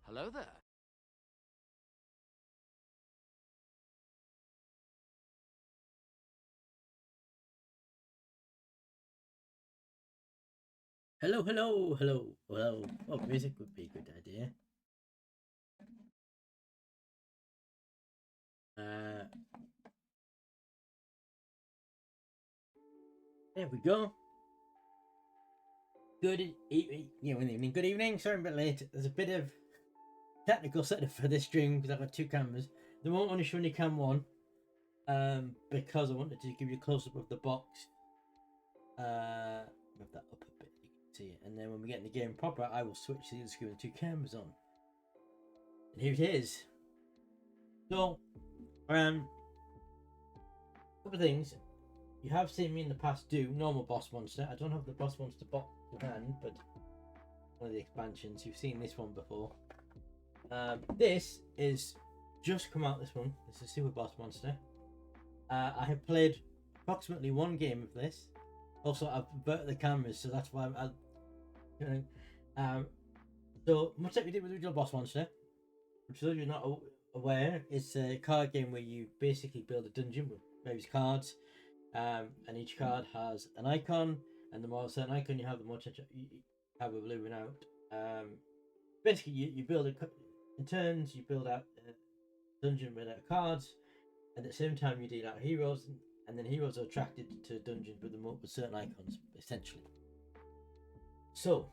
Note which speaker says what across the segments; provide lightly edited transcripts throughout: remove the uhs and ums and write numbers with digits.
Speaker 1: Hello there.
Speaker 2: Hello, hello, hello, hello. Oh, music would be a good idea. Uh, there we go. Good evening. Good evening. Sorry, I'm a bit late. There's a bit of technical setup for this stream because I've got two cameras. The moment only showing you cam one, because I wanted to give you a close up of the box. Move that up a bit, you can see it. And then when we get in the game proper, I will switch the other screen with two cameras on. And here it is. So, couple of things. You have seen me in the past do normal boss monster. I don't have the boss monster box to hand, but one of the expansions. You've seen this one before. This is just come out this month. This is Super Boss Monster. I have played approximately one game of this. Also, I've inverted the cameras, so that's why I'm. So much like we did with the original Boss Monster, which those of you not aware, it's a card game where you basically build a dungeon with various cards. And each card has an icon, and the more certain icon you have, the more chance you have of losing out. Basically, you build it in turns. You build out a dungeon with cards, and at the same time you deal out heroes, and then heroes are attracted to dungeons with certain icons, essentially. So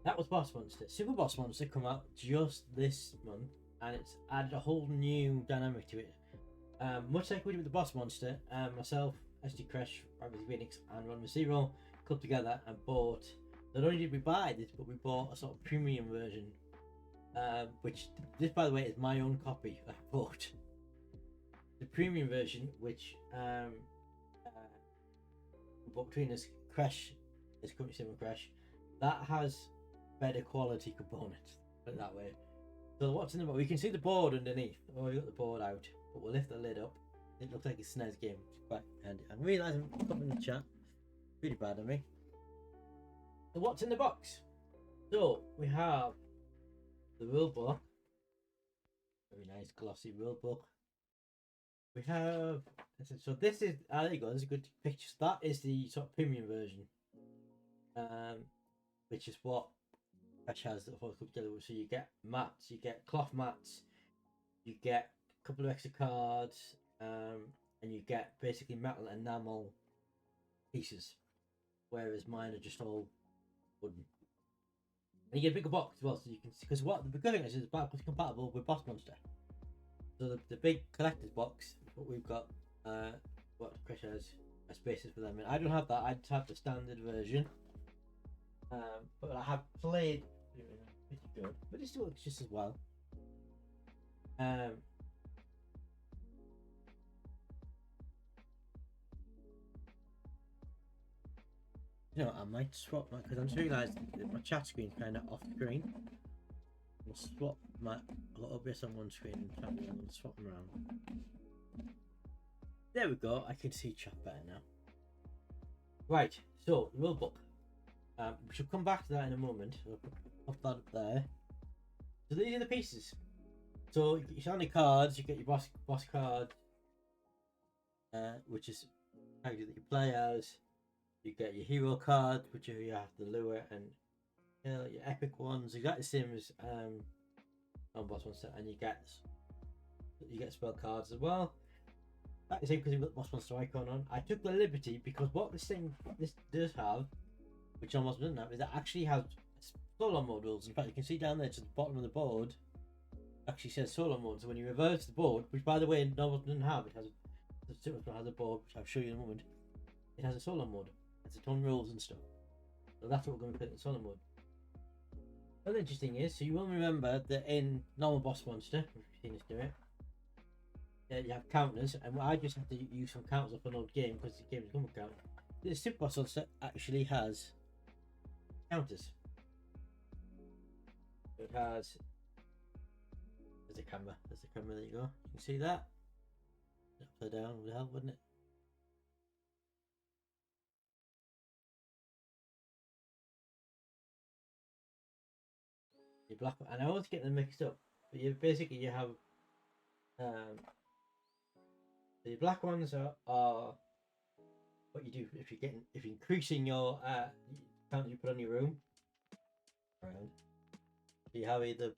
Speaker 2: that was Boss Monster. Super Boss Monster come out just this month, and it's added a whole new dynamic to it. Much like we did with the Boss Monster, myself, SD Crash, Rabbit Phoenix, and Ron Zero clubbed together and bought. Not only did we buy this, but we bought a sort of premium version. Which this, by the way, is my own copy. I bought the premium version, which bought between us. Crash is currently Sim Crash. That has better quality components. Put it that way. So what's in the board? We can see the board underneath. Oh, we got the board out, but we'll lift the lid up. It looks like a SNES game. It's quite handy. I'm realising I'm putting in the chat. Really bad of me. So what's in the box? So we have the rule book. Very nice glossy rule book. We have so this is there you go. There's a good picture. That is the sort of premium version, which is what Crash has that all come together. So you get mats, you get cloth mats, you get a couple of extra cards, and you get basically metal enamel pieces, whereas mine are just all wooden. And you get a bigger box as well, so you can because what the good thing is it's backwards compatible with Boss Monster. So the big collector's box, what we've got, what Chris has spaces for them, and I don't have that. I just have the standard version. But I have played pretty good, but it still works just as well. You know, I might swap my because I'm just realised my chat screen's kind of off screen. I'll swap my OBS on one screen and chat and swap them around. There we go. I can see chat better now. Right. So the rule book. We should come back to that in a moment. I'll put that up there. So these are the pieces. So you sign the cards. You get your boss card, which is character that you play as. You get your hero card, which you have the lure and your epic ones. Exactly the same as on Boss Monster, and you get spell cards as well. That's the same because you've got the Boss Monster icon on. I took the liberty because what this does have, which almost doesn't have, is it actually has solo mode rules. In fact, you can see down there to the bottom of the board, actually says solo mode. So when you reverse the board, which by the way, Normal doesn't have, it has the Super has a board, which I'll show you in a moment. It has a solo mode. It's its own rules and stuff. So that's what we're going to put in solo mode. Another interesting is, so you will remember that in normal Boss Monster, if you've seen us do it, you have counters, and I just have to use some counters off an old game because the game is going to count. This Super Boss Monster actually has counters. It has. There's a camera. There's a camera. There you go. You can see that. Upside down would help, wouldn't it? your black one, and I always get them mixed up. But you basically you have the black ones are what you do if you're increasing your count you put on your room. Around. So you have either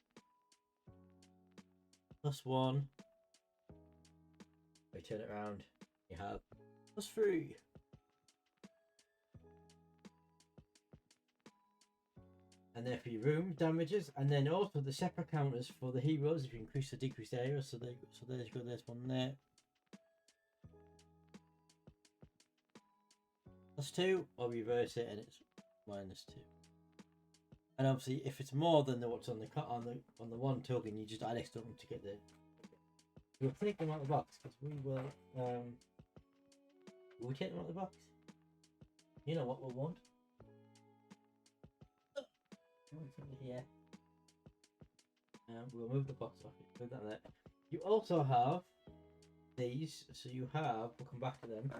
Speaker 2: +1. We turn it around. You have +3. And then for your room damages, and then also the separate counters for the heroes if you increase or decrease the area. So there's you go. There's one there. +2, or reverse it and it's -2. And obviously, if it's more than what's on the one token, you just add extra to get the. We'll take them out of the box because we will. Will we take them out of the box? You know what we'll want. Here. We'll move the box off. Move that there. You also have these, so you have. We'll come back to them.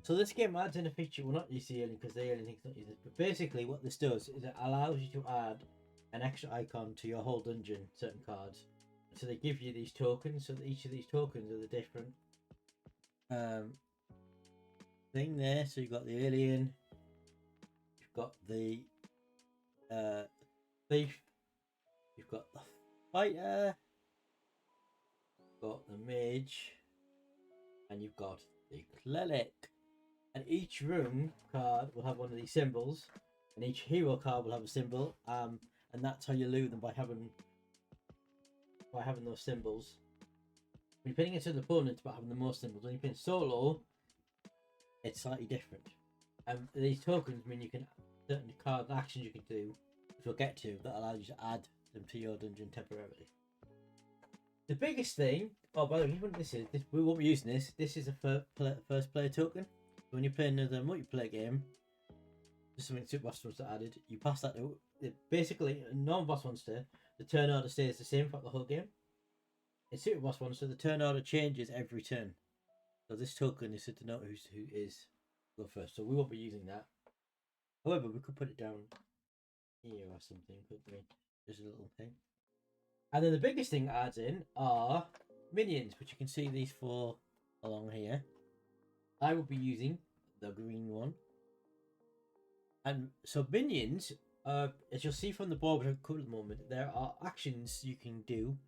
Speaker 2: So this game adds in a feature. Well, not use the alien because the alien thinks not use it. But basically, what this does is it allows you to add an extra icon to your whole dungeon. Certain cards. So they give you these tokens. So that each of these tokens are the different thing there. So you've got the alien. You've got the thief. You've got the fighter. You've got the mage. And you've got the cleric. And each room card will have one of these symbols. And each hero card will have a symbol. And that's how you loot them by having those symbols. When you're playing against other opponents about having the most symbols. When you're playing solo, it's slightly different. And these tokens mean you can certain card actions you can do, which we'll get to, that allows you to add them to your dungeon temporarily. The biggest thing, oh by the way, we won't be using this. This is a first player token. So when you're playing another multiplayer game, just something Super Boss Monster added, you pass that to basically a normal Boss Monster, the turn order stays the same for the whole game. In Super Boss Monster, the turn order changes every turn. So this token is to denote who is go first. So we won't be using that. However, we could put it down here or something, couldn't we? Just a little thing. And then the biggest thing that adds in are minions, which you can see these 4 along here. I will be using the green one. And so minions, as you'll see from the board which I've covered at the moment, there are actions you can do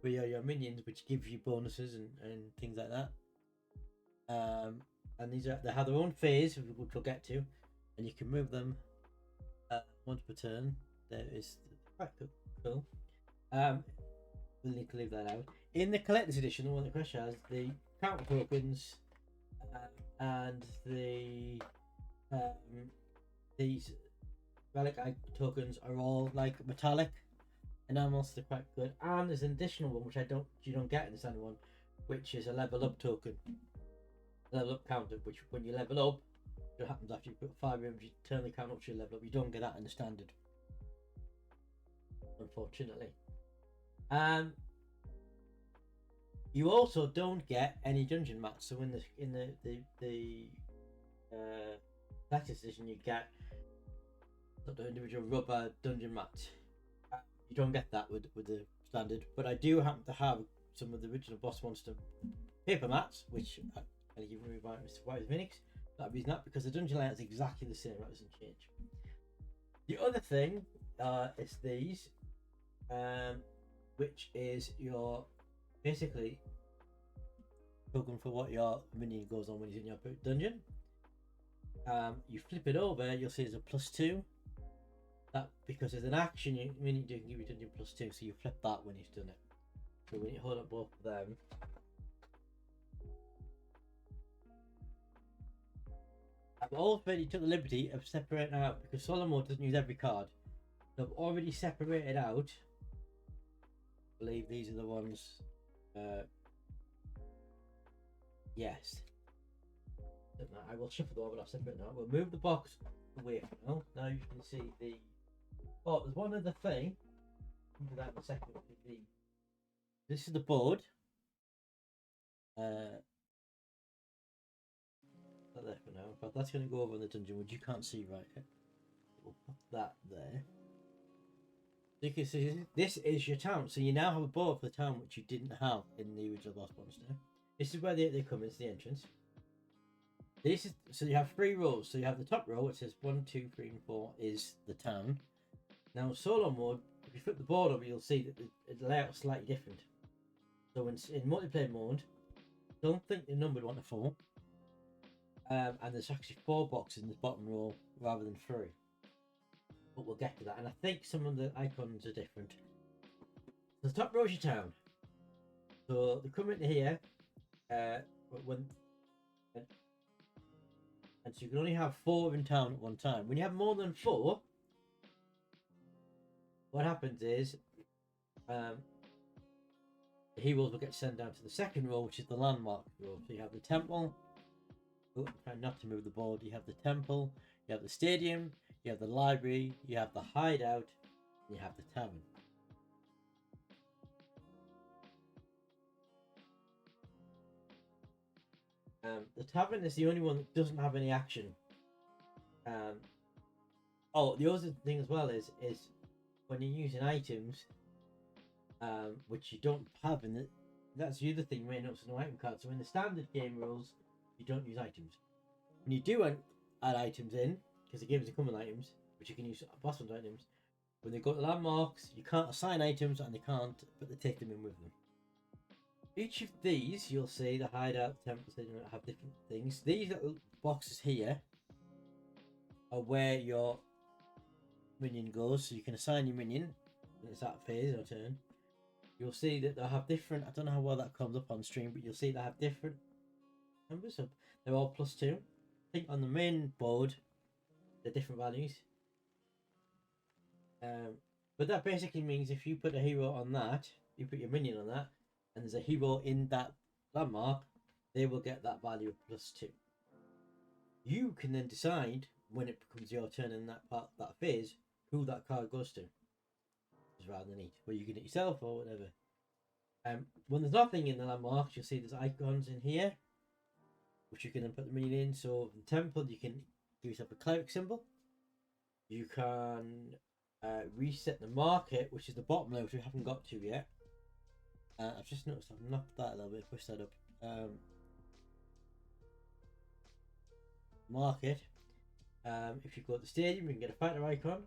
Speaker 2: for your minions, which give you bonuses and things like that. And they have their own phase, which we'll get to, and you can move them once per turn. There is quite cool. We'll need to leave that out. In the collector's edition, the one that Crash has, the counter tokens and the these relic tokens are all like metallic enamels. They're quite good. And there's an additional one which you don't get in the standard one, which is a level up token. Level up counter, which when you level up, what happens after you put 5 rooms, you turn the count up to your level up. You don't get that in the standard, unfortunately. You also don't get any dungeon mats. So in the collector's edition, you get sort of individual rubber dungeon mats. You don't get that with the standard. But I do happen to have some of the original Boss Monster paper mats, which I'll give you by Mr. White's Minix. That reason that because the dungeon layout is exactly the same. That doesn't change. The other thing is these, which is your basically token for what your minion goes on when he's in your dungeon. You flip it over, you'll see there's a +2. That because there's an action you minion do can give you dungeon +2, so you flip that when he's done it. So when you hold up both of them. I've already took the liberty of separating out because solo mode doesn't use every card. So I've already separated out. I believe these are the ones. Yes. I will shuffle the order. I'll separate now. We'll move the box away for now. Now you can see the. Oh, there's one other thing. I'll do that in a second. This is the board. Not there for now, but that's going to go over in the dungeon, which you can't see right yet. we'll put that there. So you can see this is your town. So you now have a board for the town which you didn't have in the original boss monster. This is where they come. It's the entrance. This is so you have 3 rows. So you have the top row, which says 1, 2, 3, and 4 is the town. Now solo mode, if you flip the board over, you'll see that the layout is slightly different. So in multiplayer mode, don't think the numbered 1 to 4. And there's actually 4 boxes in the bottom row rather than 3. But we'll get to that. And I think some of the icons are different. The top row is your town. So they come into here. And so you can only have 4 in town at one time. When you have more than 4, what happens is the heroes will get sent down to the second row, which is the landmark row. So you have the temple. Oh, try not to move the board. You have the temple, you have the stadium, you have the library, you have the hideout, and you have the tavern. The tavern is the only one that doesn't have any action. Oh, the other thing as well is when you're using items, which you don't have in it. That's the other thing you may notice in no item card. So in the standard game rules, you don't use items. When you do add items in, because the games come with items, which you can use boss ones items, when they go to landmarks, you can't assign items and they can't, but they take them in with them. Each of these, you'll see the hideout, the temple, have different things. These little boxes here are where your minion goes, so you can assign your minion when it's that phase or turn. You'll see that they'll have different, I don't know how well that comes up on stream, but you'll see they have different numbers. So they're all +2. I think on the main board, they're different values. But that basically means if you put a hero on that, you put your minion on that, and there's a hero in that landmark, they will get that value of +2. You can then decide when it becomes your turn in that phase, who that card goes to. It's rather neat. But you can do it yourself or whatever. When there's nothing in the landmarks, you'll see there's icons in here, which you can then put the minion in. So in temple, you can give yourself a cleric symbol. You can reset the market, which is the bottom layer, which we haven't got to yet. I've just noticed I've knocked that a little bit, push that up. Market. If you go to the stadium, you can get a fighter icon.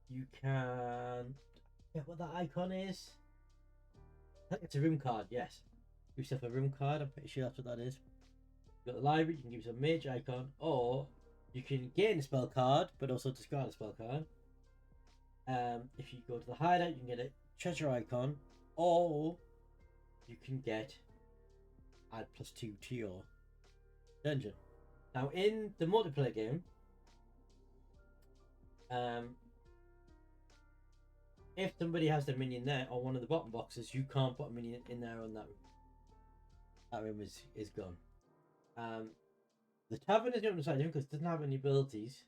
Speaker 2: You can get what that icon is. I think it's a room card, yes. Give yourself a room card, I'm pretty sure that's what that is. You've got the library, you can give yourself a mage icon, or you can gain a spell card, but also discard a spell card. If you go to the hideout, you can get a treasure icon, or you can get add +2 to your dungeon. Now in the multiplayer game, if somebody has their minion there or one of the bottom boxes, you can't put a minion in there on that room. That room is gone. The tavern is different slightly because it doesn't have any abilities.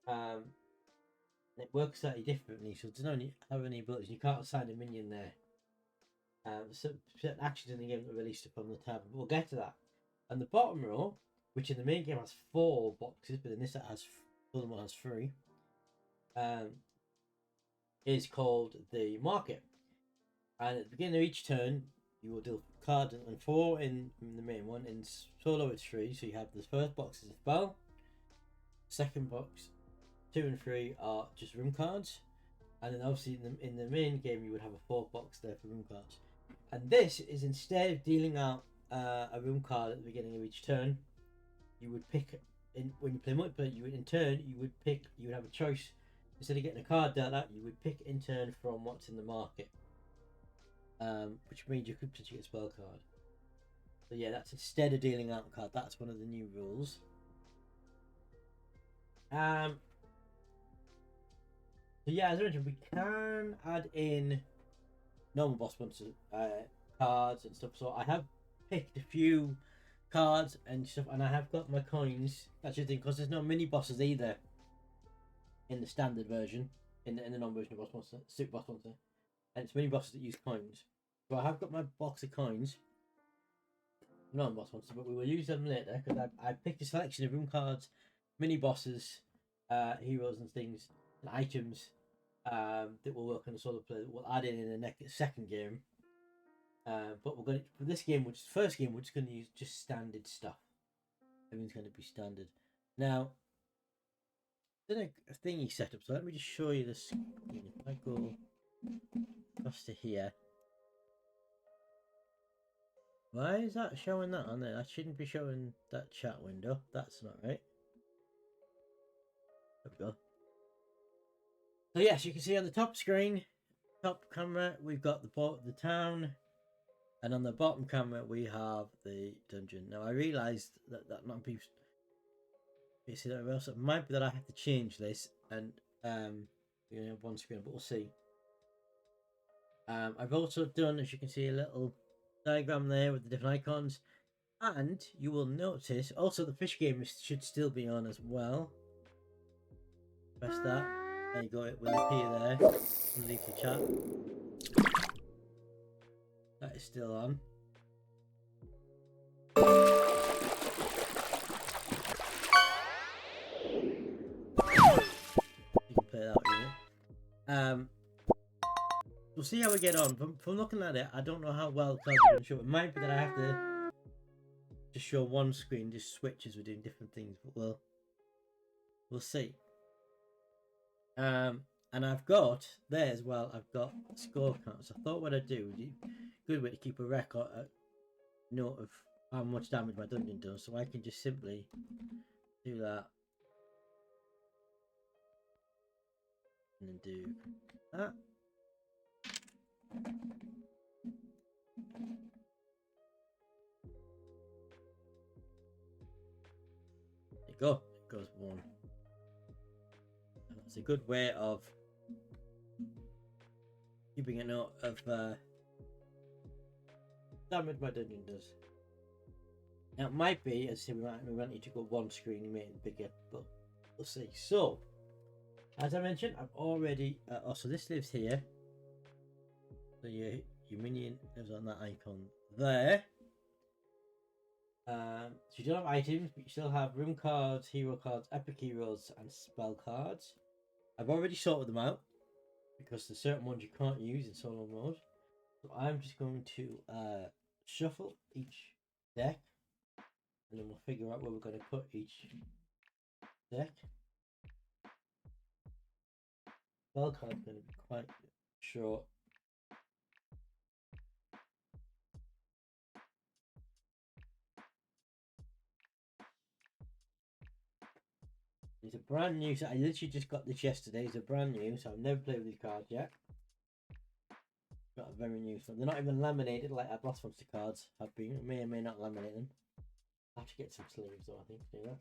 Speaker 2: It works slightly differently, so it doesn't have any abilities. You can't assign a minion there. Certain actions in the game that are released from the tavern. But we'll get to that. And the bottom row, which in the main game has 4 boxes, but in this it has the other one has 3. Is called the market. And at the beginning of each turn, you will deal cards and 4 in the main one. In solo, it's 3. So you have the first box is a spell. Second box, 2 and 3 are just room cards. And then obviously in the main game, you would have a 4th box there for room cards. And this is instead of dealing out a room card at the beginning of each turn, you would pick when you play multiplayer. You would have a choice. Instead of getting a card dealt out, you would pick in turn from what's in the market, which means you could potentially get a spell card. So yeah, that's instead of dealing out a card. That's one of the new rules. So yeah, as I mentioned, we can add in normal boss monsters, cards and stuff. So I have picked a few cards and stuff, and I have got my coins. That's the thing, because there's no mini bosses either in the standard version, in the non-version of boss monster, super boss monster, and it's mini bosses that use coins. So I have got my box of coins, non-boss monster, but we will use them later because I picked a selection of room cards mini bosses, heroes and things, and items that will work on the solo player that we'll add in the next second game. But we're going to, for this game, which is the first game, we're just going to use just standard stuff. Everything's going to be standard. Now, there's a thingy set up, so let me just show you this. If I go across to here, why is that showing that on there? That shouldn't be showing that chat window. That's not right. There we go. So yes, you can see on the top screen, top camera, we've got the town, and on the bottom camera we have the dungeon. Now I realised that not people see that else. It might be that I have to change this and you know, one screen, but we'll see. I've also done, as you can see, a little diagram there with the different icons, and you will notice also the fish game should still be on as well. Press that. There you go. It will appear there underneath the chat. That is still on. You can play that with it. We'll see how we get on. From looking at it, I don't know how well cards are going to show. It might be that I have to just show one screen, just switch as we're doing different things, but we'll see. And I've got there as well. I've got score counts. I thought what I'd do, good way to keep a record, a note of how much damage my dungeon does, so I can just simply do that and then do that. There you go. It goes one. It's a good way of keeping a note of damage my dungeon does. Now it might be, as I say, we might need to go one screen and make it bigger, but we'll see. So, as I mentioned, I've already. So this lives here. So your minion lives on that icon there. So you don't have items, but you still have room cards, hero cards, epic heroes, and spell cards. I've already sorted them out because there's certain ones you can't use in solo mode. So I'm just going to shuffle each deck, and then we'll figure out where we're going to put each deck. Spell card is going to be quite short. It's a brand new set. I literally just got this yesterday. It's a brand new, so I've never played with these cards yet. Got a very new one. They're not even laminated like our Blast Monster cards have been. I may or may not laminate them. I have to get some sleeves though, I think, to do that.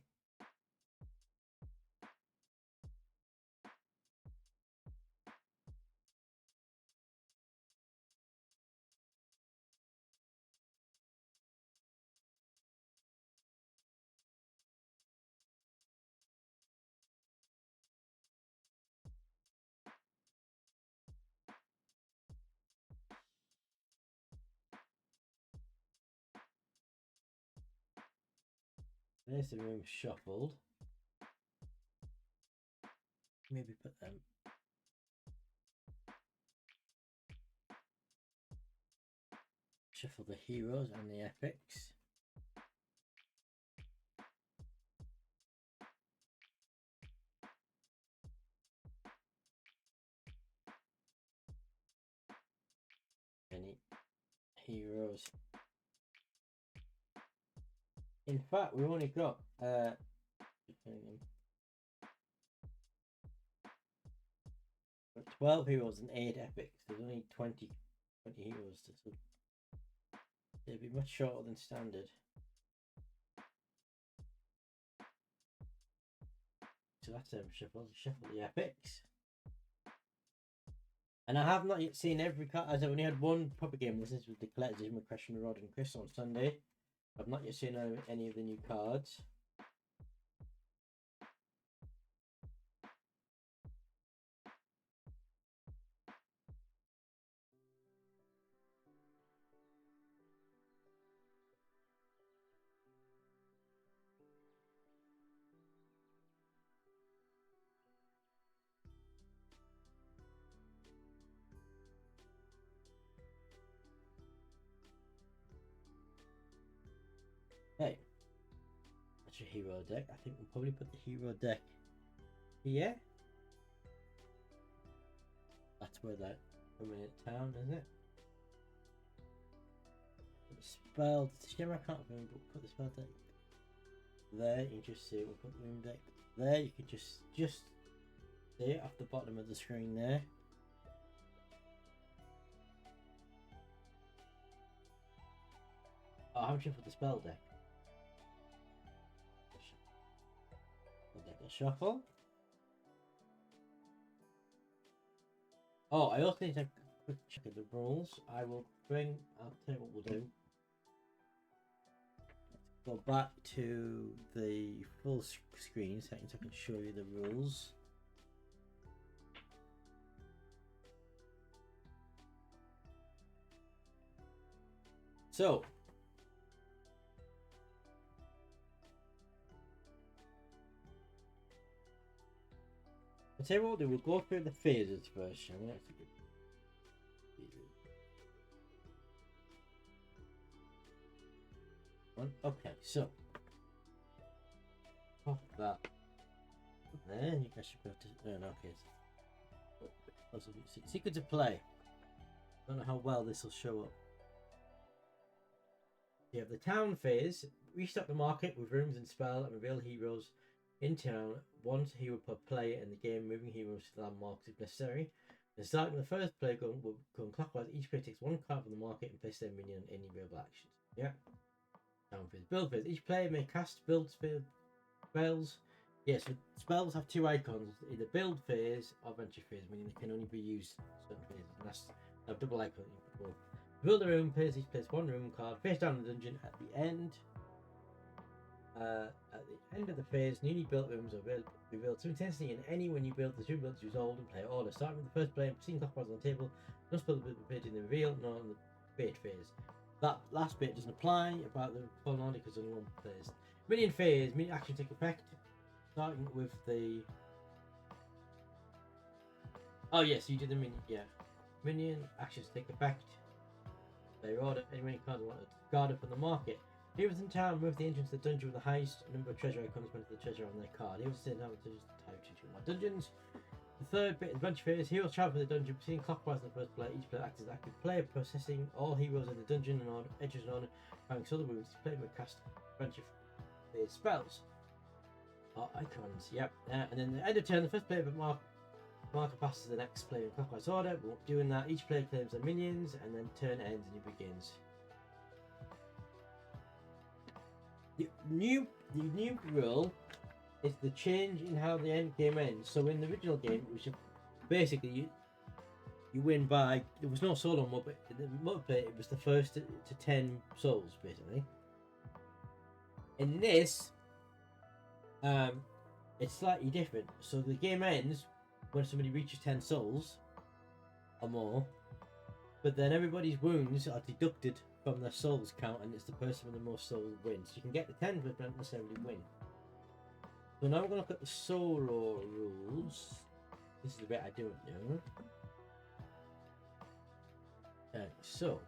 Speaker 2: There's the room shuffled. Maybe put them. Shuffle the heroes and the epics. Any heroes. In fact, we've only got 12 heroes and 8 epics. There's only 20 heroes. So it'd be much shorter than standard. So that's shuffle the epics. And I have not yet seen every card, as I've only had one proper game. This is with the collector's edition with Question Rod and Chris on Sunday. I've not yet seen any of the new cards. Okay. That's your hero deck. I think we'll probably put the hero deck here. That's where that permanent town, isn't it? Put the spell. The shimmer, I can't remember. Put the spell deck there. You can just see it. We'll put the room deck there. You can just see it off the bottom of the screen there. Oh, how much you put the spell deck? Spell deck a shuffle. Oh, I also need to quick check the rules. I'll tell you what we'll do. Go back to the full screen so I can show you the rules. So, I'll tell you what we'll do. We'll go through the phases first, shall we? That's a good. Okay, so pop that there, and you guys should be able to. Okay. Secret to play. Don't know how well this will show up. You have the town phase. Restock the market with rooms and spell and reveal heroes in town. One hero per player in the game, moving heroes to landmarks if necessary. And starting with the first player going clockwise, each player takes one card from the market and places their minion on any available actions. Yeah. Town phase. Build phase. Each player may cast build spells. Yes, so spells have two icons, either build phase or venture phase, meaning they can only be used certain phases. And that's a double icon. Build a room phase. Each plays one room card face down in the dungeon at the end. At the end of the phase, newly built rooms are revealed simultaneously, and any when you build the two builds resolved in player order. Starting with the first player, proceeding clockwise on the table. No spell appeared in the reveal, nor on the bait phase. That last bit doesn't apply about the full order because only one plays. Minion phase, minion action take effect. Starting with the. Oh yes, you did the minion. Yeah, minion actions take effect. Player order. Any minion cards want to guard up on the market. Heroes in town move the entrance to the dungeon with the highest number of treasure icons when the treasure on their card. Heroes in town to type 2 more dungeons. The third bit is adventure phase. Heroes travel the dungeon, proceeding clockwise in the first player. Each player acts as active player, processing all heroes in the dungeon and order, edges in order, finding other rooms. Each player may cast adventure phase spells. Or icons, yep. And then the end of turn, the first player marker passes to the next player in clockwise order. But doing that, each player claims their minions, and then turn ends and it begins. The new rule is the change in how the end game ends. So in the original game, it was basically you win by, there was no solo mode, but in the multiplayer it was the first to 10 souls basically. In this, it's slightly different. So the game ends when somebody reaches 10 souls or more, but then everybody's wounds are deducted from their souls count, and it's the person with the most souls wins. So you can get the 10 but not necessarily win. So now we're going to look at the solo rules. This is the bit I don't know. Okay, so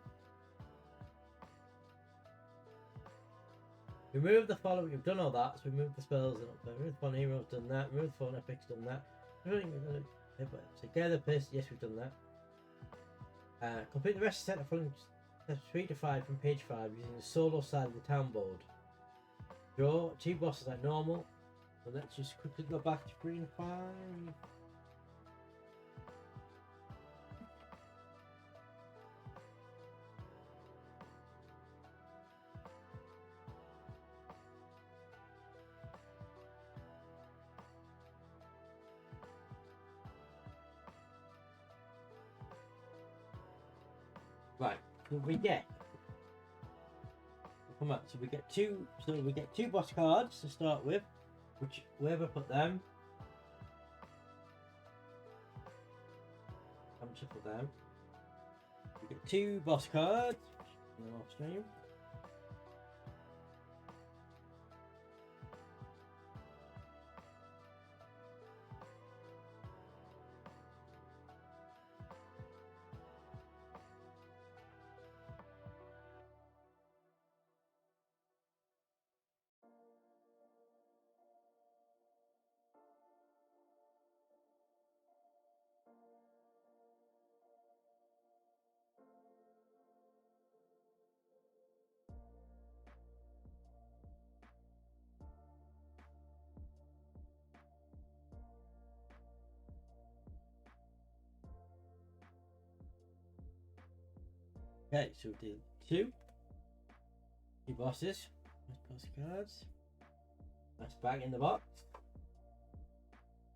Speaker 2: remove the following. We've done all that. So remove the spells. Remove the fun heroes. Done that. Remove the fun epics. Done that. Together, paste. Yes, we've done that. Complete the rest of the set of following steps 3 to 5 from page 5 using the solo side of the town board. Draw 2 bosses like normal. So let's just quickly go back to 3 and 5. Right, so we get. Come on, so we get two. So we get 2 boss cards to start with, which wherever put them. I'm shuffle them. We get 2 boss cards in the off stream. Okay, so we did two bosses. Let's pass cards. That's back in the box.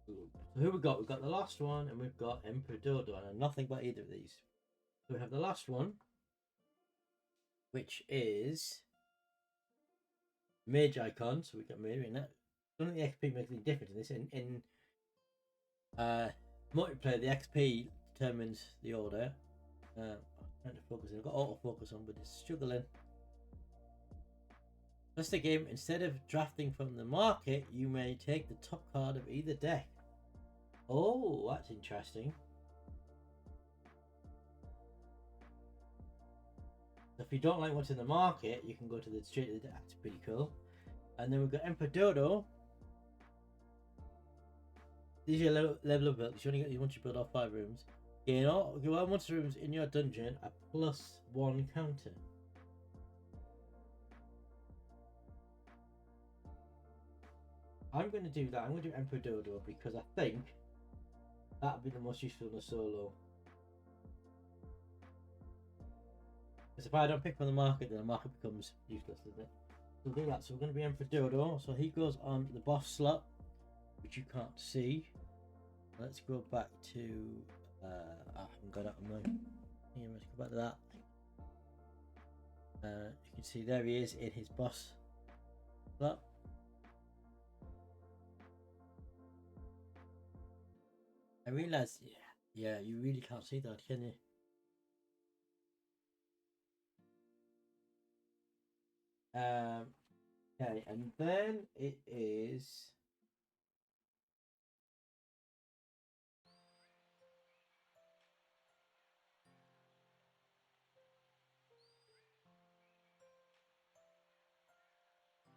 Speaker 2: So who we got? We've got the last one, and we've got Emperor Dodo, and nothing but either of these. So we have the last one, which is Mage Icon. So we got Mage in that. I don't think the XP makes any difference in this. In multiplayer, the XP determines the order. I'm trying to focus in. I've got autofocus on, but it's struggling. That's the game. Instead of drafting from the market, you may take the top card of either deck. Oh, that's interesting. So if you don't like what's in the market, you can go to the straight to the deck. That's pretty cool. And then we've got Emperor Dodo. These are your level of build. You only get once you build off 5 rooms. Gain all monster rooms in your dungeon a +1 counter. I'm going to do that. I'm going to do Emperor Dodo because I think that would be the most useful in a solo. Because if I don't pick from the market, then the market becomes useless, doesn't it? So we'll do that. So we're going to be Emperor Dodo. So he goes on the boss slot, which you can't see. Let's go back to. I haven't got it on my. Yeah, let's go back to that. You can see there he is in his boss slot. I realise, yeah, you really can't see that, can you? Okay, and then it is.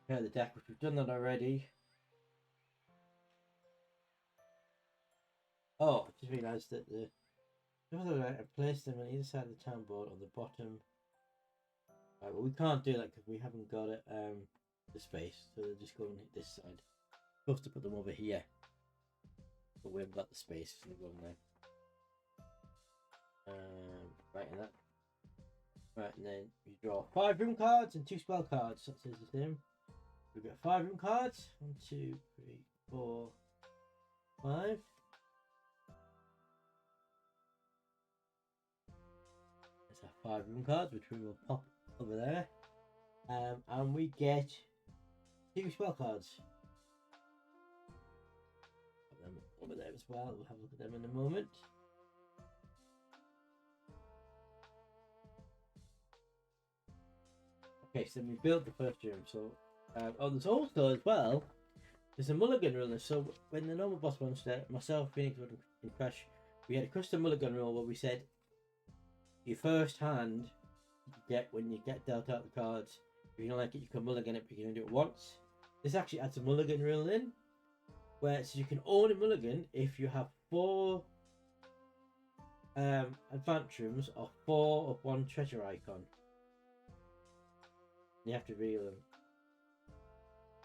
Speaker 2: Yeah, the deck, which we've done that already. Oh, I just realised that I placed them on either side of the town board on the bottom. Right, well, we can't do that because we haven't got it the space, so they'll just go and hit this side. We'll have to put them over here, but we haven't got the space, so they'll go in there. Right, and that. Right, and then you draw 5 room cards and 2 spell cards. That says the same. We've got 5 room cards. 1, 2, 3, 4, 5. There's our 5 room cards, which we will pop over there. And we get 2 spell cards. Put them over there as well. We'll have a look at them in a moment. Okay, so we built the first room. So, there's also as well. There's a mulligan rule. So when the normal boss monster, myself, Phoenix, and Crash, we had a custom mulligan rule where we said your first hand you get when you get dealt out the cards. If you don't like it, you can mulligan it, but you can do it once. This actually adds a mulligan rule in, where so you can own a mulligan if you have 4 advanced rooms or 4 of 1 treasure icon. You have to reel them.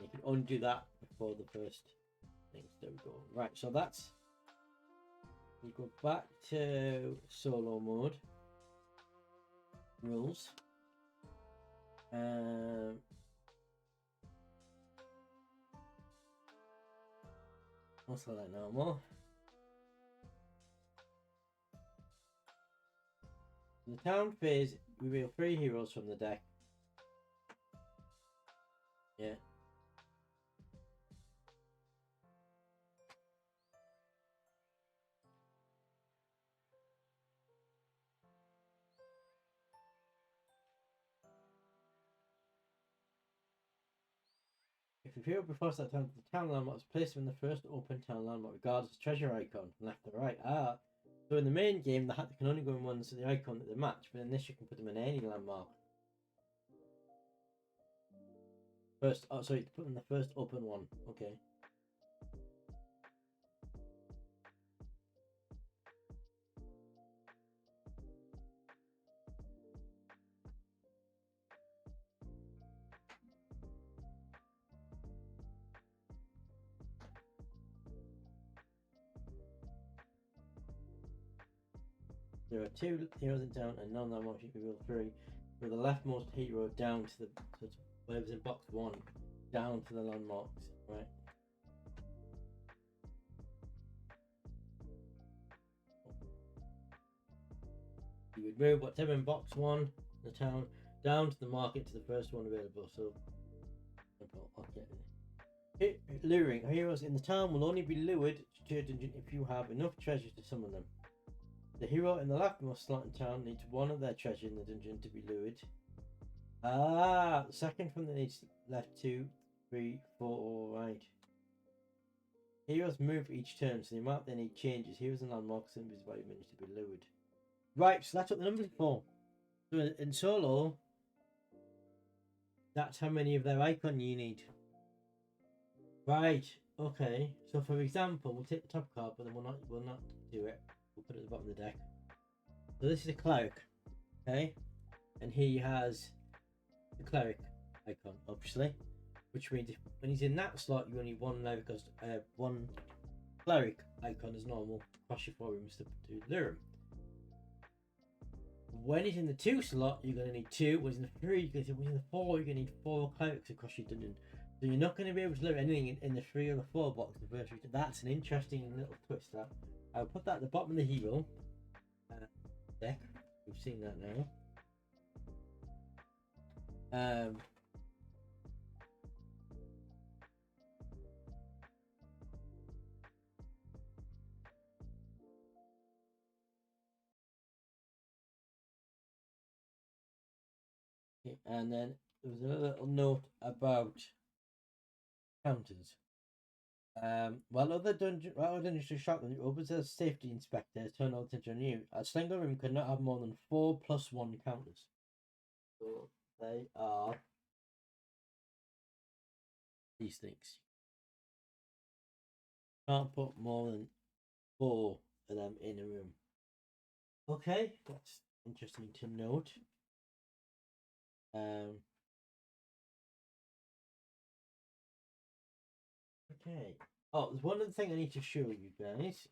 Speaker 2: You can undo that before the first things. There we go. Right, so that's. We go back to solo mode rules. Also like normal. In the town phase, we reveal 3 heroes from the deck. Yeah. If a hero before that time, the town landmark is placed in the first open town landmark, regardless of treasure icon from left to right. So in the main game, they can only go in ones of the icon that they match, but in this you can put them in any landmark. First, oh sorry, put them in the first open one. Okay. There are 2 heroes in town and none landmarks. You can reveal 3. With the leftmost hero down to the whatever's in box 1, down to the landmarks. Right. You would move whatever in box 1, the town, down to the market to the first one available. So, okay. Luring. Heroes in the town will only be lured to a dungeon if you have enough treasure to summon them. The hero in the leftmost slot in town needs one of their treasure in the dungeon to be lured. The second from the needs left 2, 3, 4, right. Heroes move each turn, so the amount they need changes. Heroes and landmarks and invisible minutes to be lured. Right, so that's what the numbers are for. So in solo, that's how many of their icon you need. Right, okay. So for example, we'll take the top card, but then we'll not do it. We'll put it at the bottom of the deck. So this is a cleric, okay? And he has the cleric icon, obviously. Which means if, when he's in that slot, you only need one cleric icon as normal. Across your 4 rooms to lure him. When he's in the 2 slot, you're going to need 2. When he's in the 3, when he's in the 4, you're going to need 4 clerics across your dungeon. So you're not going to be able to lure anything in the 3 or the 4 box. That's an interesting little twist. That I'll put that at the bottom of the hero deck. We've seen that now. And then there was a little note about counters. While other dungeons to shotgun opens as safety inspector, turn all attention on you. A single room cannot have more than 4 +1 counters. So they are these things. Can't put more than 4 of them in a room. Okay, that's interesting to note. Okay. Oh, there's one other thing I need to show you guys.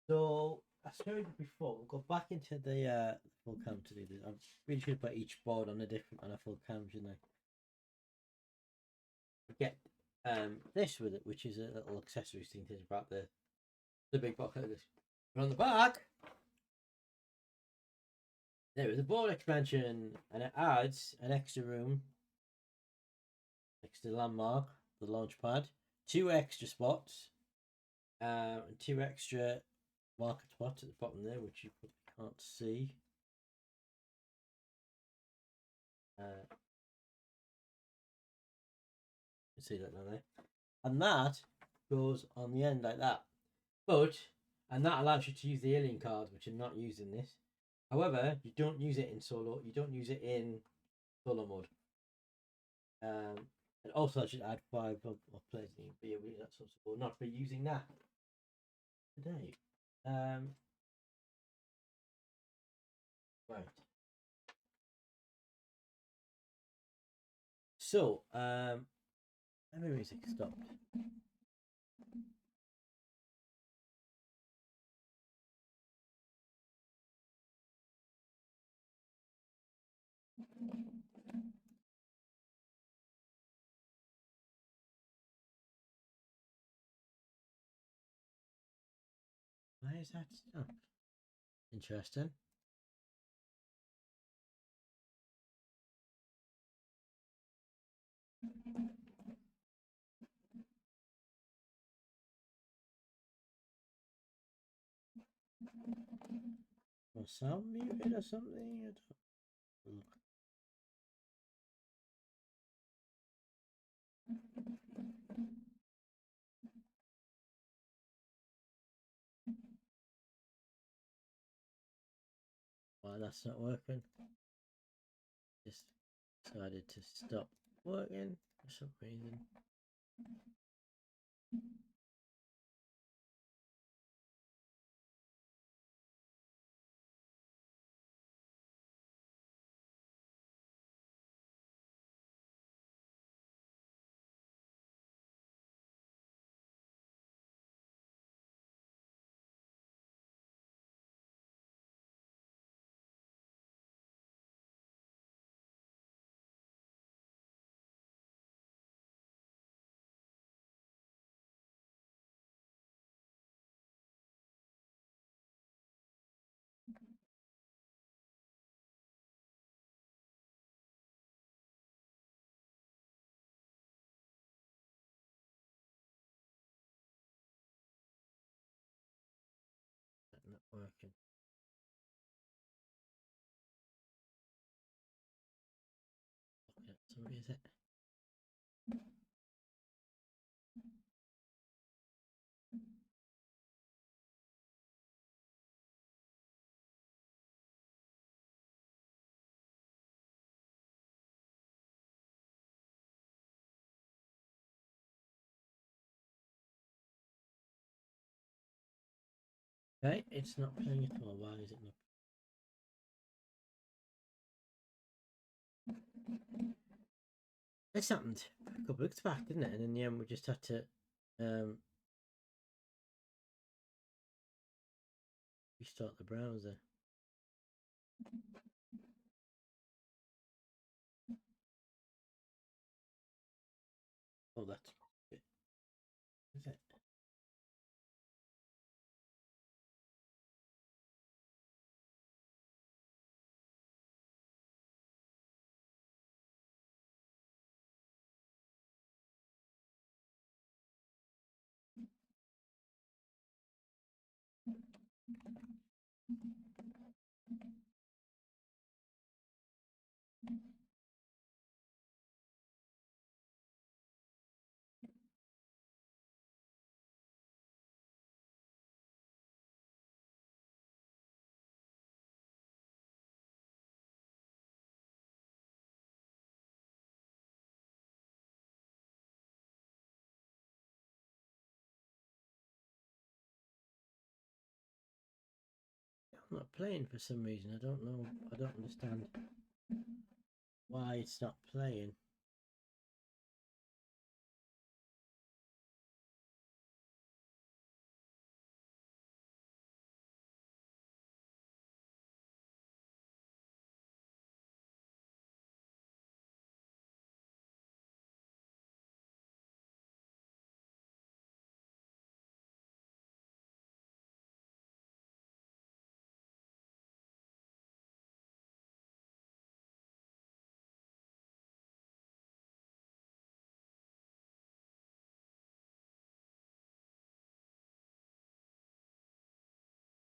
Speaker 2: So I showed you before. We'll go back into the full cam to do this. I really should put each board on a full cam, shouldn't I? Get this with it, which is a little accessory thing about the big box like this. But on the back, there is a board expansion, and it adds an extra room next to the landmark, the launch pad, 2 extra spots, and 2 extra market spots at the bottom there, which you can't see. You see that down there, and that goes on the end like that. And that allows you to use the alien cards, which are not used in this. However, you don't use it in solo. You don't use it in solo mode. And also, I should add 5 of players in the that sort of. We'll not be using that today. Right. So, let me music stopped. Why is that stopped? Interesting. Was sound muted or something? Why that's not working? Just decided to stop working for some reason. not working. Okay, so is it? Okay, it's not playing at all. Why is it not? This happened a couple of weeks back, didn't it? And in the end, we just had to restart the browser. Oh, that's it. Is it? I'm not playing for some reason. I don't know. I don't understand why it's not playing.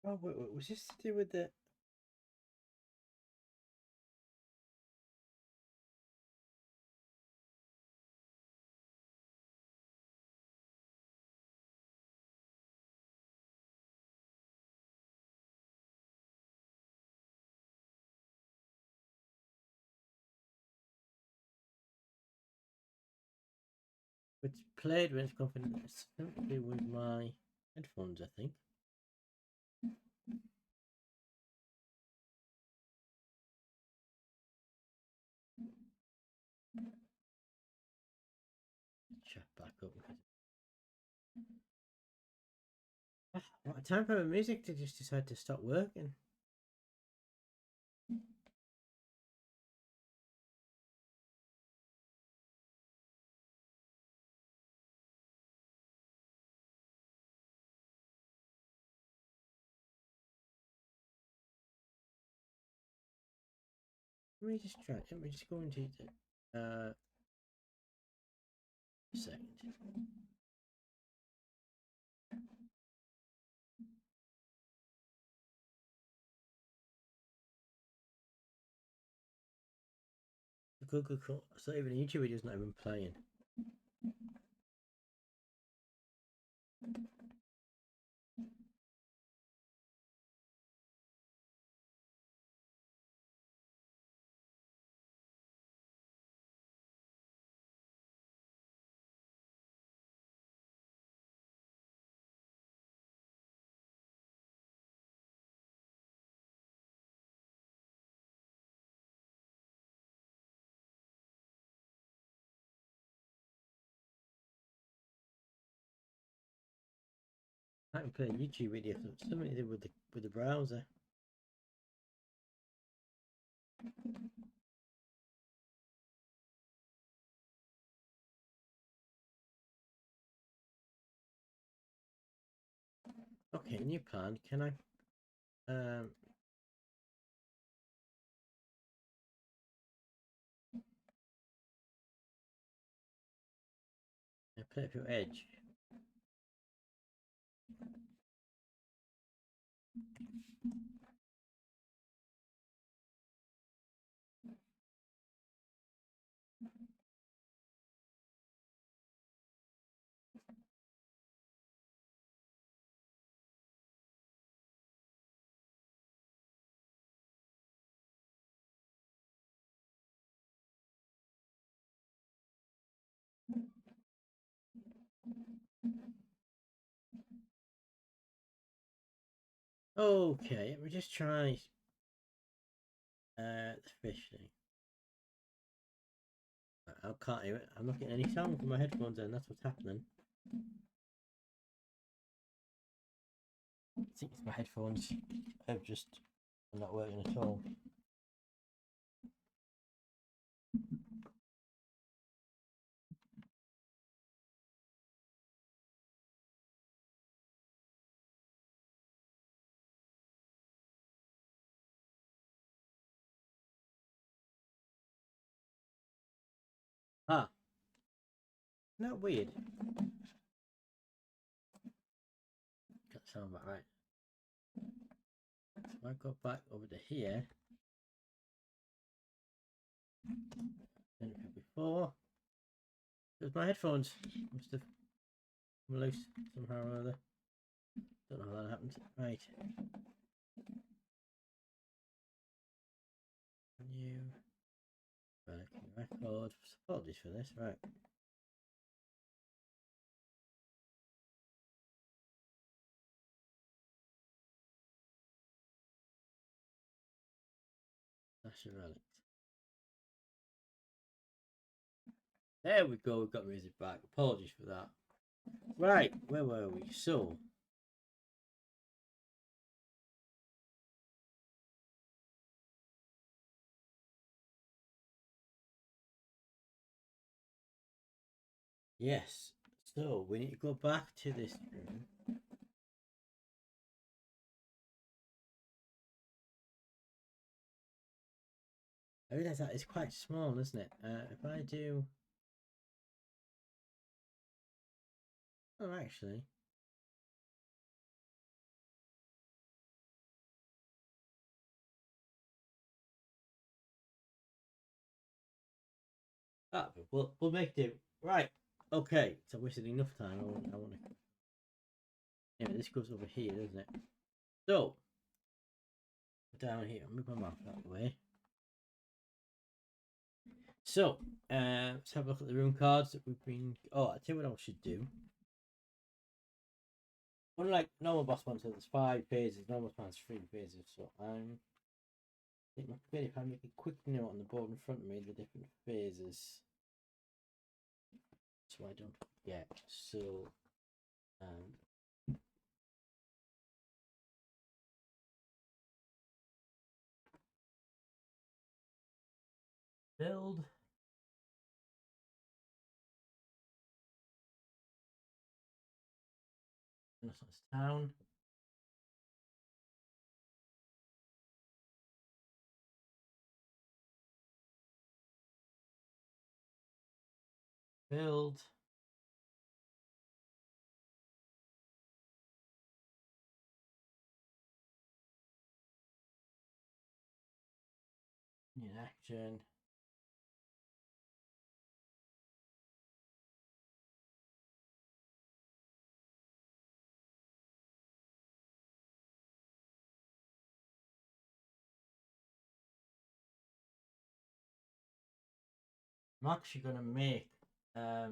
Speaker 2: Oh, wait, was this to do with the? It's played when it's confident. It's something to do with my headphones, I think. Chat back up. What a time for my music to just decide to stop working. Let me just try. Let me just go into the second. Cool. So even a YouTube video is not even playing. I can play a YouTube video. Something to do with the browser. Okay, new plan. Can I play it through Edge? Okay, we just try the fish thing. I can't hear it. I'm not getting any sound from my headphones in. That's what's happening. I think it's my headphones have just not working at all. Ah, not weird. That sound about right. So I go back over to here. Than before. There's my headphones. Must have come loose somehow or other. Don't know how that happened. Right. New record. Apologies for this. Right. That's your relics. There we go. We've got music back. Apologies for that. Right. Where were we? So. Yes. So we need to go back to this room. I realise that is quite small, isn't it? If I do. Oh, actually. Ah, we'll make do. Right. Okay. So I wasted enough time. I want to. Yeah, this goes over here, doesn't it? So down here, I'll move my map that way. So let's have a look at the room cards that we've been. Oh, I tell you what I should do. Unlike normal boss monster, there's 5 phases. Normal boss 3 phases. So I think if I make a quick note on the board in front of me, the different phases, so I don't forget. So build. Renaissance Town. Build. In action. I'm actually going to make a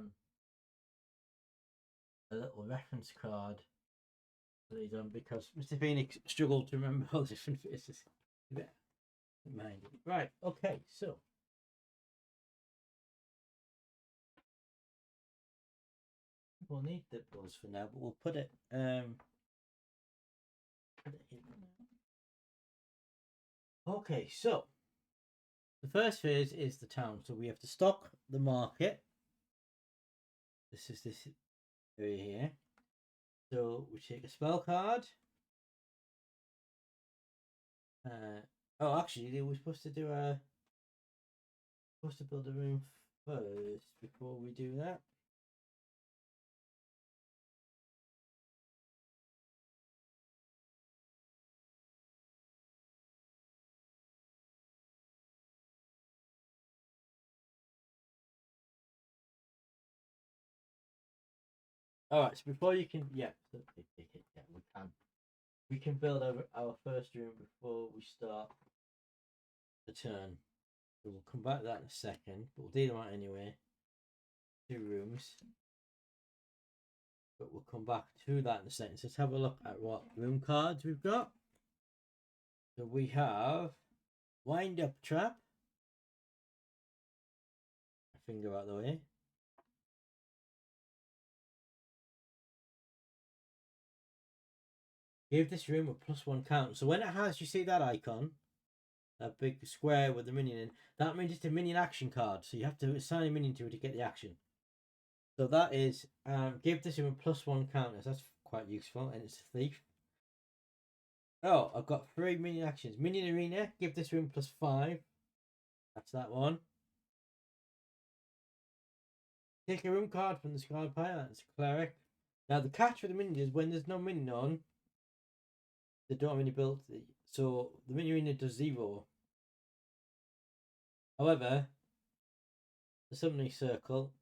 Speaker 2: little reference card for these on because Mr. Phoenix struggled to remember all the different faces. Mind it. Right, okay, so we'll need the buzz for now, but we'll put it in. Okay, so the first phase is the town. So we have to stock the market. This is this area here. So we take a spell card. Oh, actually, we're supposed to do supposed to build a room first before we do that. All right. So before you can, yeah, we can. We can build our first room before we start the turn. So we'll come back to that in a second, but we'll do them out anyway. 2 rooms. but we'll come back to that in a second. So let's have a look at what room cards we've got. So we have Wind Up Trap. Finger out the way. Give this room a +1 count. So when it has, you see that icon, that big square with the minion in, that means it's a minion action card. So you have to assign a minion to it to get the action. So that is, give this room a +1 counter. So that's quite useful, and it's a thief. Oh, I've got 3 minion actions. Minion Arena, give this room +5. That's that one. Take a room card from the discard pile. That's Cleric. Now the catch for the minion is when there's no minion on, they don't have any ability. So the minion arena does 0. However, the summoning circle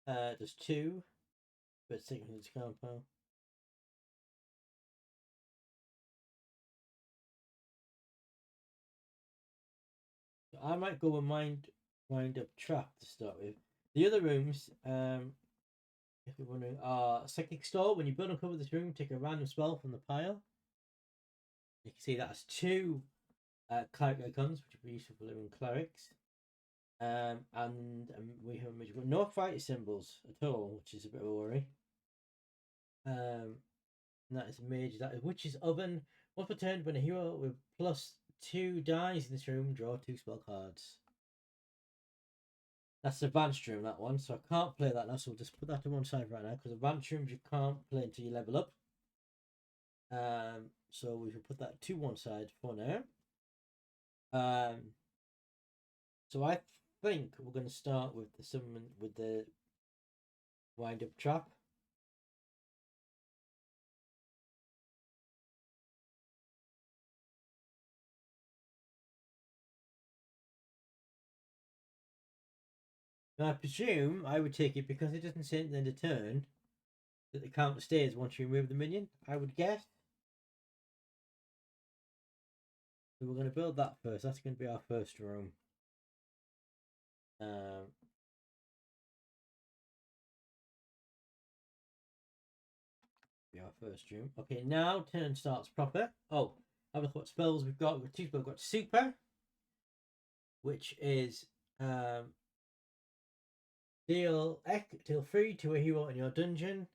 Speaker 2: does 2, but it's taken from the discard pile. So I might go with Wind Up Trap to start with. The other rooms, if you're wondering, are Psychic Store. When you build and cover this room, take a random spell from the pile. You can see that's 2 cleric icons, which would be useful for living clerics. And we have no fight symbols at all, which is a bit of a worry. And that is mage. That is Witch's Oven. Once per turn, when a hero with +2 dies in this room, draw 2 spell cards. That's advanced room, that one. So I can't play that now, so we'll just put that to one side right now, because advanced rooms you can't play until you level up. So we should put that to one side for now. So I think we're going to start with the summon with the Wind Up Trap. Now I presume I would take it because it doesn't say at the end of turn that the counter stays once you remove the minion, I would guess. So we're going to build that first. That's going to be our first room. Be our first room. Okay, now turn starts proper. Oh, have a look what spells we've got. We've got 2 spells. We've got Super, which is deal 3 to a hero in your dungeon.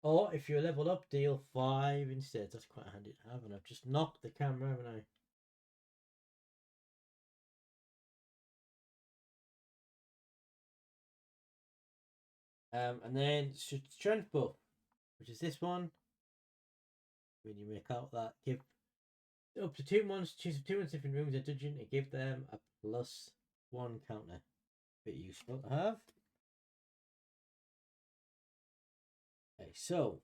Speaker 2: Or if you're leveled up, deal 5 instead. That's quite handy to have. And I've just knocked the camera, haven't I? And then strength buff, which is this one. When you make out that, give up to 2 months, choose 2 months different rooms in a dungeon and give them a +1 counter. Bit useful to have. Okay, so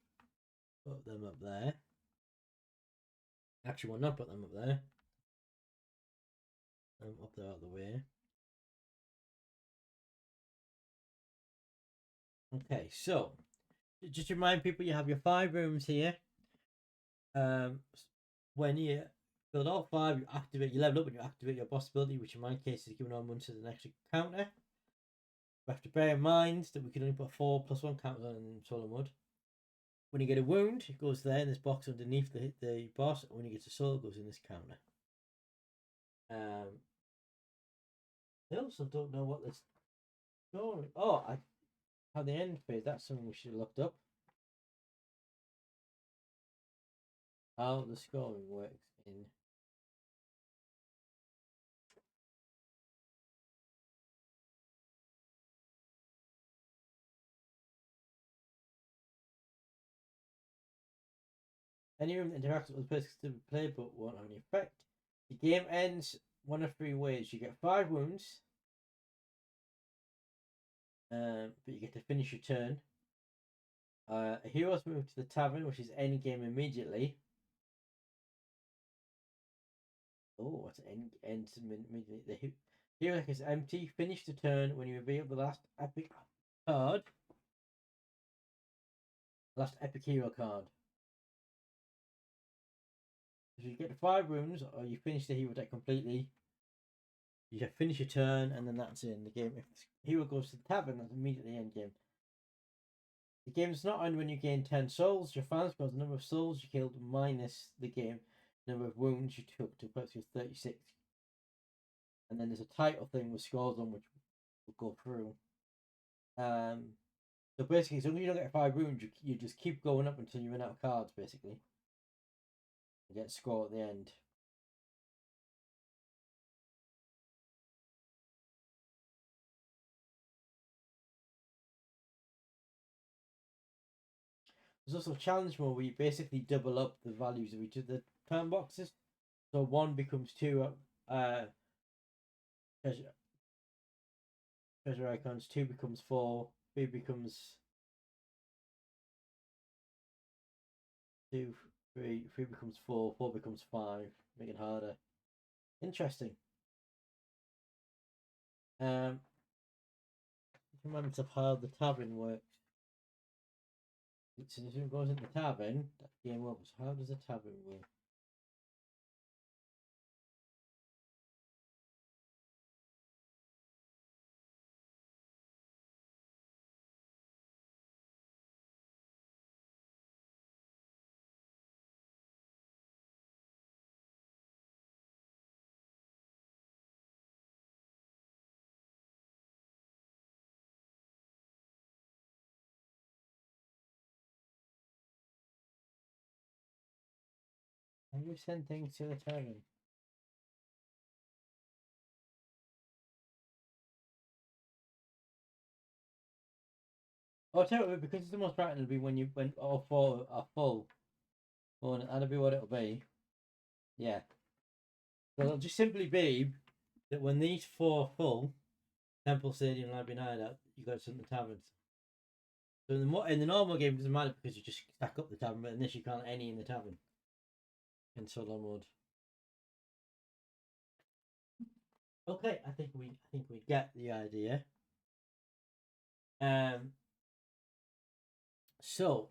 Speaker 2: put them up there. Actually, we'll not put them up there. Up there out of the way. Okay, so just remind people you have your 5 rooms here. When you build all 5, you activate, you level up and you activate your boss ability, which in my case is giving all monsters an extra counter. We have to bear in mind that we can only put 4 +1 counters on in Solar Mud. When you get a wound, it goes there in this box underneath the boss. And when you get a soul, it goes in this counter. I also don't know what this story. Oh, I had the end phase. That's something we should have looked up. How the scoring works in. Any room that interacts with the person to play but won't have any effect. The game ends one of 3 ways. You get 5 wounds, but you get to finish your turn. A hero's move to the tavern, which is end game immediately. Oh, what's ends immediately? The hero deck is empty. Finish the turn when you reveal the last epic card. Last epic hero card. If you get 5 runes or you finish the hero deck completely, you have finish your turn and then that's in the game. If the hero goes to the tavern, that's immediately end game. The game does not end when you gain 10 souls. Your final score is the number of souls you killed minus the game number of wounds you took to put you 36. And then there's a title thing with scores on which we'll go through. So basically, as long as you don't get 5 wounds, you just keep going up until you run out of cards, basically. You get a score at the end. There's also a challenge mode where you basically double up the values of each of the turn boxes. So 1 becomes 2 treasure icons, 2 becomes 4, 3 becomes 2, 3 becomes 4, 4 becomes 5, make it harder. Interesting. Remember how the tavern works. So if it goes into the tavern, that game over. So how does the tavern work? How do you send things to the tavern? Oh, I'll tell you what, because it's the most right, it'll be when all 4 are full. Oh, that'll be what it'll be. Yeah. So it'll just simply be that when these 4 are full, Temple Stadium, Library Night Out, you got to the taverns. So in the normal game, it doesn't matter because you just stack up the tavern, but in this, you can't any in the tavern. In solo mode. Okay, I think we get the idea. So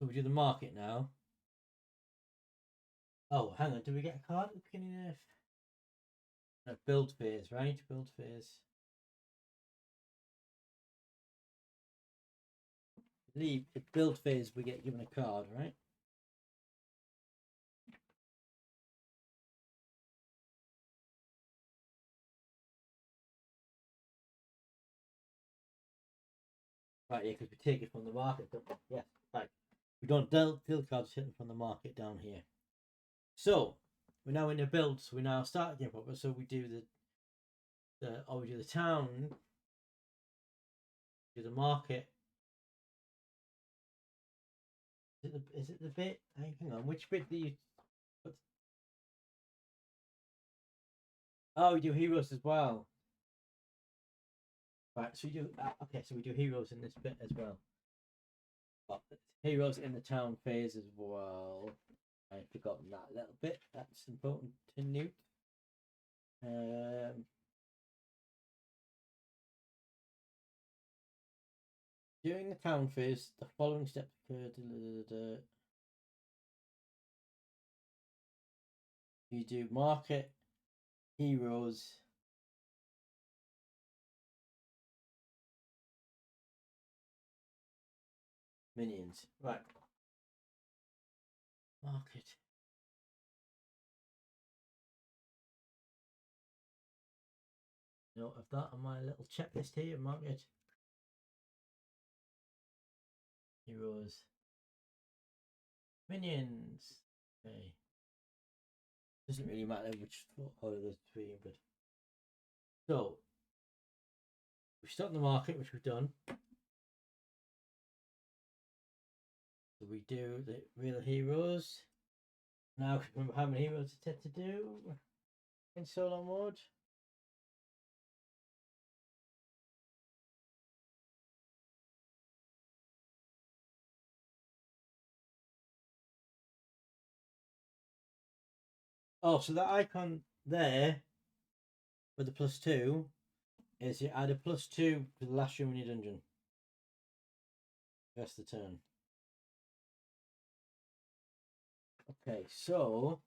Speaker 2: we do the market now. Oh, hang on, did we get a card at the beginning of build phase, right? Build phase. I believe at build phase we get given a card, right? Right, yeah, because we take it from the market. Yes, right. We don't deal cards hitting from the market down here. So we're now in the build, so we now start again proper. So we do we do the town, do the market. Is it the bit? Hang on, which bit do you put? Oh, we do heroes as well. Right, so we do okay, so we do heroes in this bit as well. But heroes in the town phase as well. I've forgotten that little bit. That's important to note. During the town phase, the following steps occur. You do market, heroes, minions. Right. Market. Note of that on my little checklist here. Market. Heroes. Minions. Okay. Doesn't really matter which order there's between, but so we start in the market, which we've done. So we do the real heroes. Now remember how many heroes it had to do in solo mode. Oh, so that icon there with the +2 is you add a +2 to the last room in your dungeon. That's the turn. Okay, so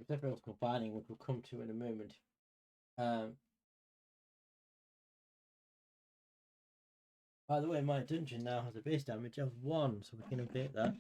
Speaker 2: if everyone's combining, which we'll come to in a moment. By the way, my dungeon now has a base damage of 1, so we can update that.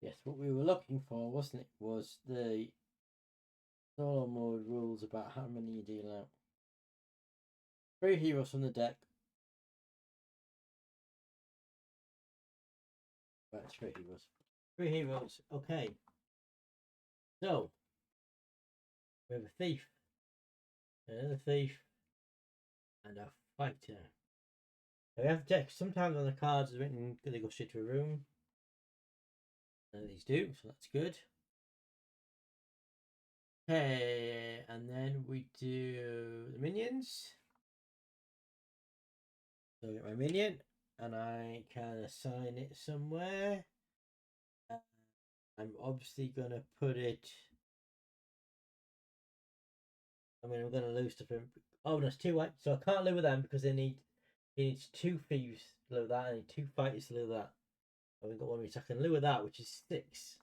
Speaker 2: Yes, what we were looking for, wasn't it, was the solo mode rules about how many you deal out. 3 heroes from the deck. Right, it's 3 heroes. 3 heroes, okay. So, we have a thief, another thief, and a fighter. So we have decks. Sometimes on the cards is written they go straight to a room. None of these do, so that's good. Okay, and then we do the minions. So I get my minion, and I can assign it somewhere. I'm obviously gonna put it. I mean, I'm gonna lose stuff. Oh, there's 2 white, so I can't live with them because they need. He needs 2 thieves to live with that, and 2 fighters to live with that. And we've got 1 so I can live with that, which is 6.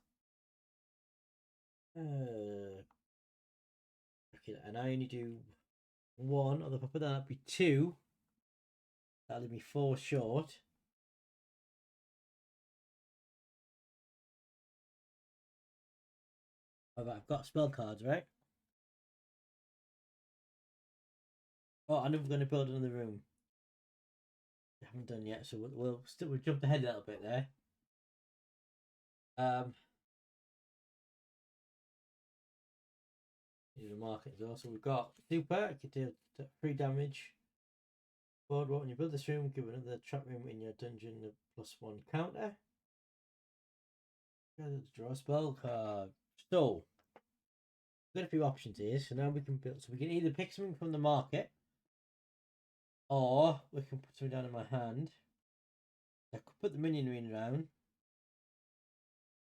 Speaker 2: Okay, and I only do 1. Although if I put that, that'd be 2. That'll leave me 4 short. Oh, I've got spell cards, right? Oh, I'm never going to build another room. I haven't done yet, so we'll jump ahead a little bit there. Do the market as well. So we've got super. You can deal 3 damage. Board when you build this room, give another trap room in your dungeon a +1 counter. Draw a spell card. So we've got a few options here. So now we can build. So we can either pick something from the market, or we can put something down in my hand. I could put the minion ring down,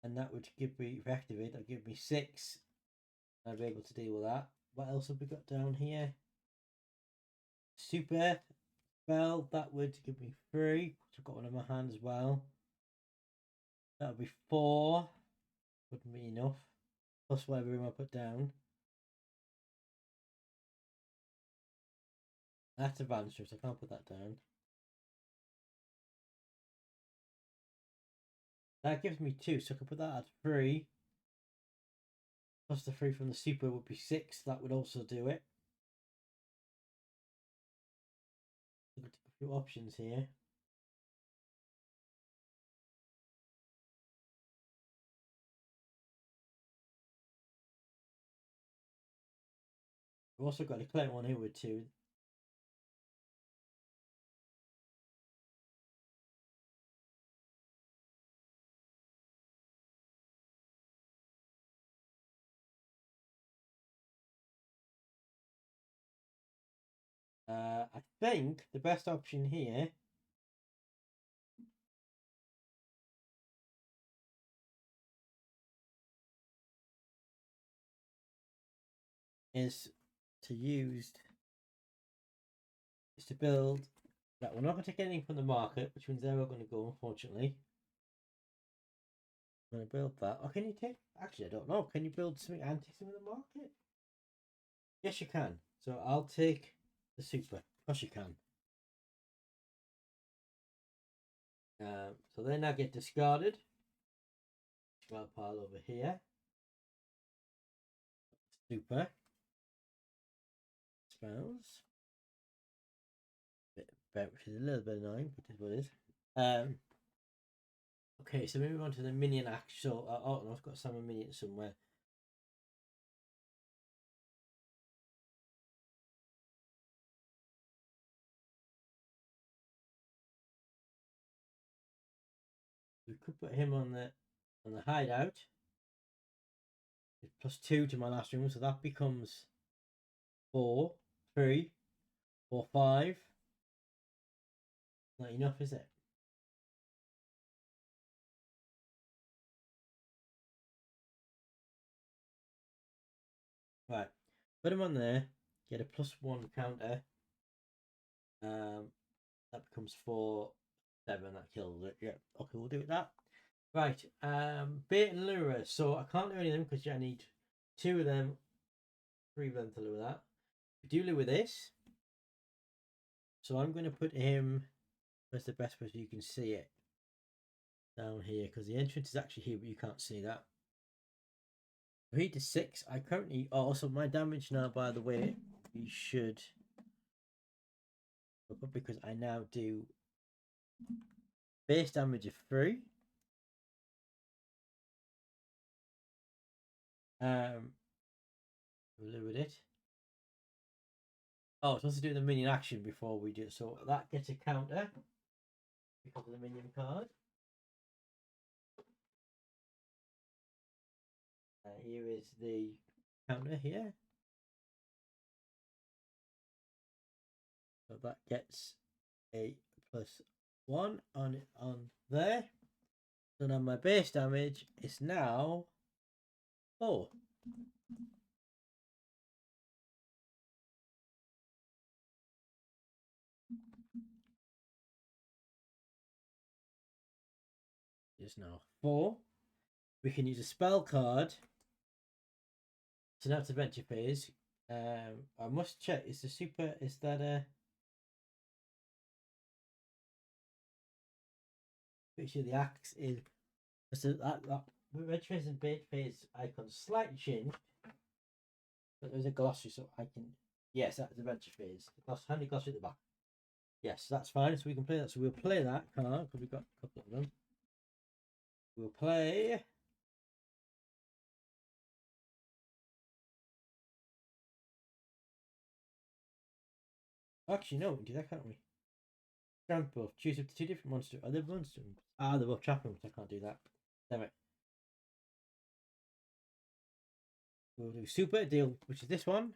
Speaker 2: and that would give me, if I activate, that'd give me 6. I'd be able to deal with that. What else have we got down here? Super spell, that would give me 3. I've got one in my hand as well. That would be 4. Wouldn't be enough. Plus whatever room I put down. That's advanced, so I can't put that down. That gives me 2, so I can put that at 3. Plus the 3 from the super would be 6. That would also do it. Look at a few options here. We've also got a clear one here with 2. I think the best option here is to build that. We're not going to take anything from the market, which means they're all going to go, unfortunately. I'm going to build that. Or can you take... Actually, I don't know. Can you build something anti-sim in the market? Yes, you can. So I'll take the super. Of course you can. So they now get discarded. Discard pile over here. Super. Spells. Which is a little bit annoying, but it is what it is. Okay, so moving on to the minion actual. Oh, no, I've got some minions somewhere. We could put him on the hideout. It's +2 to my last room, so that becomes 4, 3, 4, 5. Not enough, is it? Right, put him on there. Get a +1 counter. That becomes 4, 7. That kills it. Yeah. Okay, we'll do it that. Right. Bait and lure. So I can't do any of them because I need 2 of them, 3 of them to lure that. We do lure this. So I'm going to put him. Where's the best place you can see it? Down here, because the entrance is actually here, but you can't see that. 3 to 6. I currently. Oh, also my damage now. By the way, we should. Because I now do base damage of 3. We'll live with it. Oh, it's supposed to do the minion action before we do it, so that gets a counter because of the minion card. Here is the counter here. So that gets a +1 on there. So now my base damage is now 4. It's now 4. We can use a spell card. So now it's adventure phase. I must check. Is that a? Pretty sure the axe is. So that adventure phase and bait phase icons slightly changed. But there's a glossary, so I can. Yes, that's adventure phase. Handy glossary at the back. Yes, that's fine. So we can play that. So we'll play that card because we've got a couple of them. We'll play. Actually, no, we can do that, can't we? Grant buff. Choose up to 2 different monsters. Are they monsters? Ah, they're both trap rooms. I can't do that. Damn it. We'll do super deal, which is this one.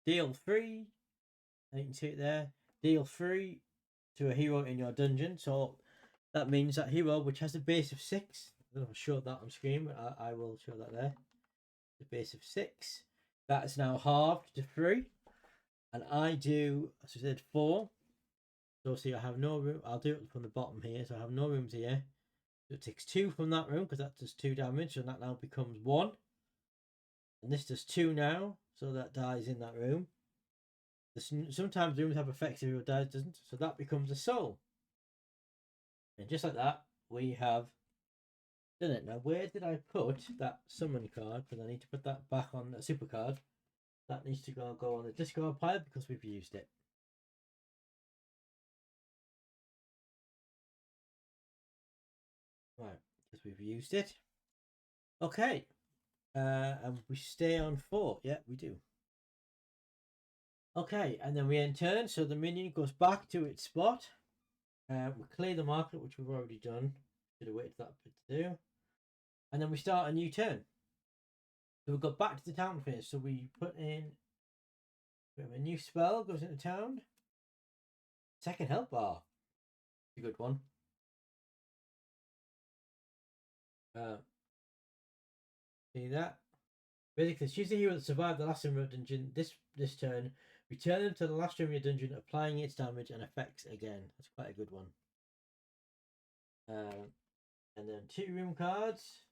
Speaker 2: Deal 3. You can see it there. Deal 3 to a hero in your dungeon. So that means that hero, which has a base of 6. I don't know if I showed that on screen, but I will show that there. The base of 6. That is now halved to 3. And I do, as I said, 4. So see, I have no room. I'll do it from the bottom here. So I have no rooms here. So it takes 2 from that room because that does 2 damage. And that now becomes 1. And this does 2 now. So that dies in that room. Sometimes rooms have effects if your dies doesn't. So that becomes a soul. And just like that, we have done it. Now, where did I put that summon card? Because I need to put that back on a super card. That needs to go on the discard pile because we've used it. Right, because we've used it. Okay. And we stay on 4. Yeah, we do. Okay, and then we end turn, so the minion goes back to its spot. We clear the market, which we've already done. Should have waited for that bit to do. And then we start a new turn. So we go back to the town phase. So we put in a new spell, goes into town. Second health bar. A good one. See that? Basically, choose the hero that survived the last room of dungeon this turn. Return them to the last room of your dungeon, applying its damage and effects again. That's quite a good one. And then 2 room cards.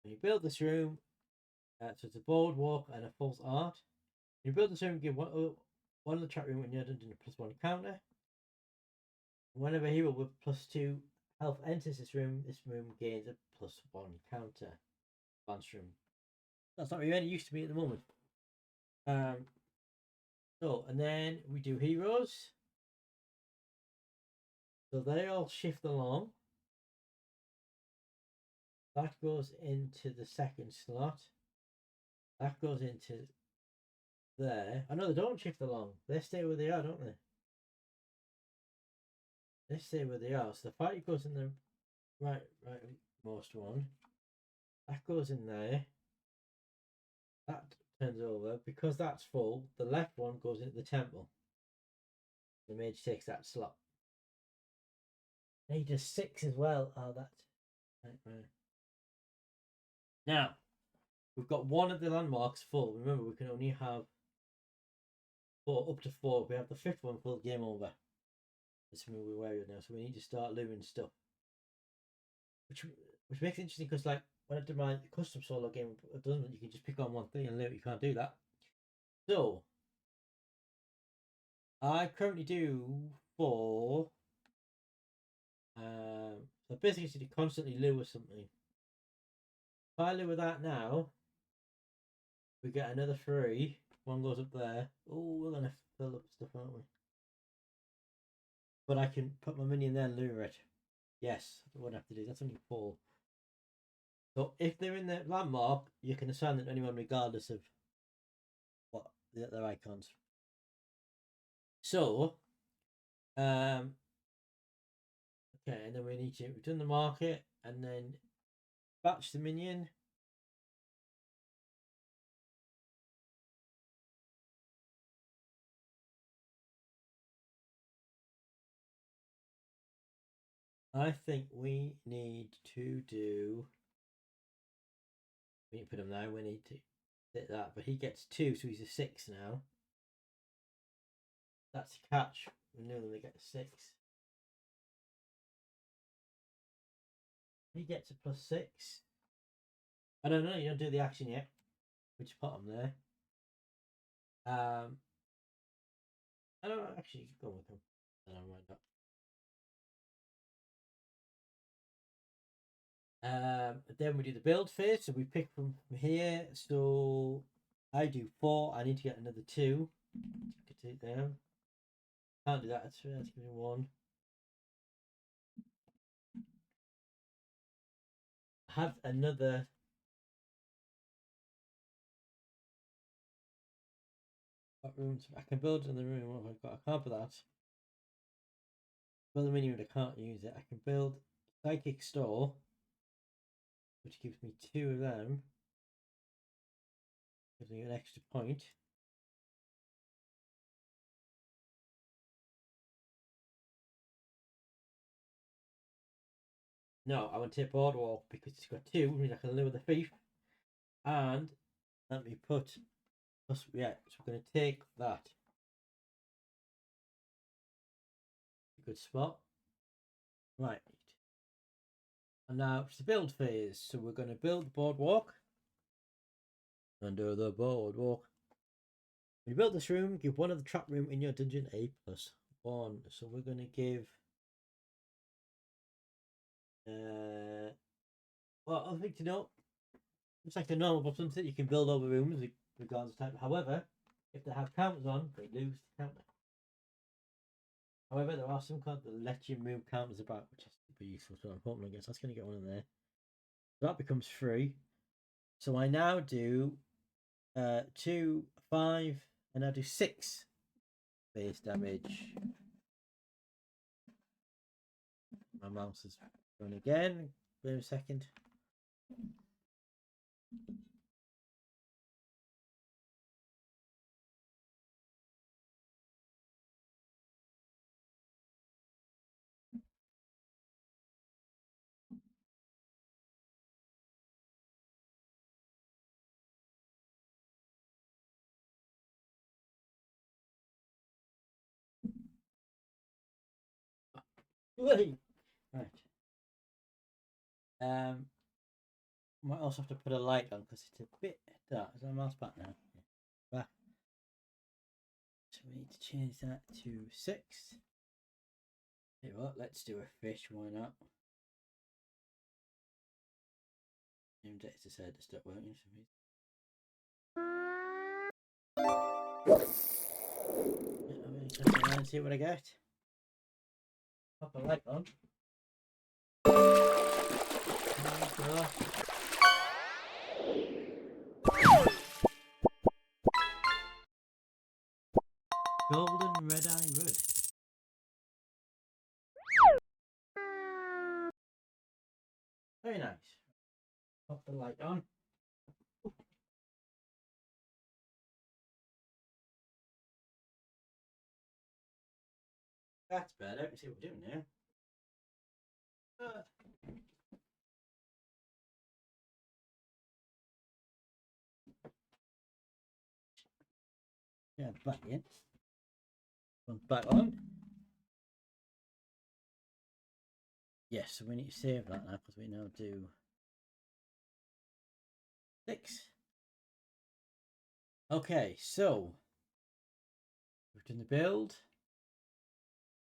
Speaker 2: When you build this room, so it's a boardwalk and a false art. When you build this room, give one of the trap room in your dungeon a +1 counter. Whenever a hero with +2 health enters this room gains a +1 counter. Advanced room. That's not really any use to me at the moment. So, and then we do heroes. So they all shift along. That goes into the second slot. That goes into there. I know they don't shift along. They stay where they are, don't they? They stay where they are. So the party goes in the rightmost one. That goes in there. That turns over. Because that's full, the left one goes into the temple. The mage takes that slot. And he does 6 as well. Oh, that's right. Now, we've got one of the landmarks full. Remember, we can only have 4, up to 4. If we have the 5th one full, game over. That's where we're wary of now. So we need to start looting stuff. Which makes it interesting because, like, when I did my custom solo game, it doesn't. You can just pick on one thing and loot. You can't do that. So, I currently do 4. So basically, you constantly lure something. If I lure that now, we get another 3. One goes up there. Oh, we're gonna fill up stuff, aren't we? But I can put my minion there and lure it. Yes, that's what I have to do. That's only 4. So if they're in the landmark, you can assign them to anyone regardless of what their icons. So, okay, and then we need to return the market and then batch the minion. I think we need to do. We need to put him there. We need to hit that, but he gets 2, so he's a 6 now. That's a catch. We know that they get a 6. He gets a +6. I don't know. You don't do the action yet. We just put him there. I don't know. Actually, go with him. I don't mind that. Then we do the build phase, so we pick from here. So I do 4. I need to get another 2 to take them. Can't do that. That's give me 1. Have another. What rooms? I can build another room. What have I got? I can't put that. Build a mini room. I can't use it. I can build psychic store, which gives me 2 of them. Gives me an extra point. No, I want to take boardwalk because it's got 2, which means I can lure the thief. And let me put. Yeah, so we're going to take that. Good spot. Right. And now it's the build phase. So we're going to build the boardwalk. Under the boardwalk. When you build this room, give one of the trap room in your dungeon a +1. So we're going to give. Well, I think to know. It's like the normal bottom that you can build over rooms regardless of type. However, if they have counters on, they lose the counter. However, there are some cards that let you move counters about, which is super useful. So I'm hoping I guess that's going to get one in there. So that becomes 3. So I now do 2, 5, and I do 6 base damage. My mouse is going again. Wait a second. Right. Might also have to put a light on because it's a bit dark. Is that mouse back now? Yeah. Back. So we need to change that to 6. Hey, what? Let's do a fish. Why not? Dexter said to stop working for me. Yeah, I'm see what I get. Pop a light on. Golden Red Eye Rudd. Very nice. Pop the light on. That's better. Let me see what we're doing now. Yeah, back in. One's back on. Yes, so we need to save that now because we now do 6. Okay, so we've done the build,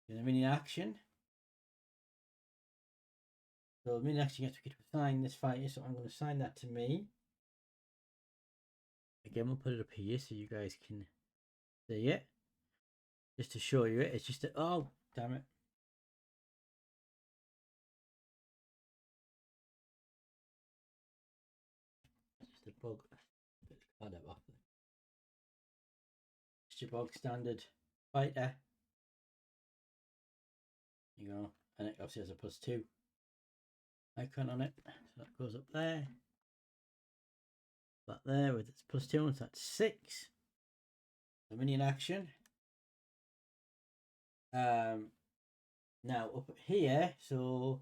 Speaker 2: done the mini action. So the mini action, yes, we get to assign this fighter, so I'm going to assign that to me. Again, we'll put it up here so you guys can see it. Just to show you it, it's just a, oh, damn it. It's just a bug. Just your bog standard fighter. You go, and it obviously has a +2 icon on it, so that goes up there. That there with its +2, so that's 6. The minion action. Now up here, so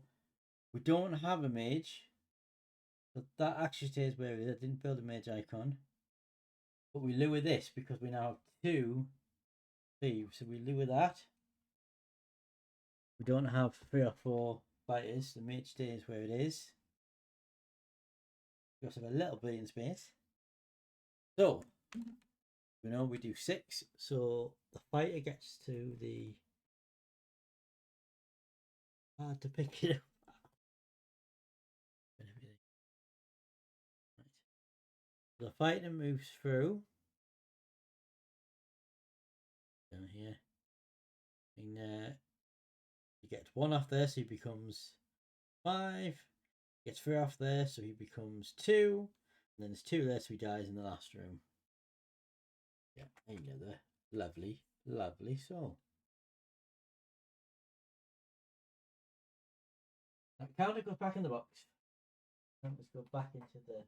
Speaker 2: we don't have a mage, so that actually stays where it is. I didn't build a mage icon, but we lure this because we now have 2 thieves, so we lure that. We don't have 3 or 4 fighters. The mage stays where it is. We also have a little bit in space. So we know we do 6, so the fighter gets to the hard to pick it up. The fighter moves through down here, and he gets 1 off there, so he becomes 5. Gets 3 off there, so he becomes 2. And then there's 2 there, so he dies in the last room. Yeah, there you go there. Lovely, lovely soul. That counter goes back in the box. Let's go back into the.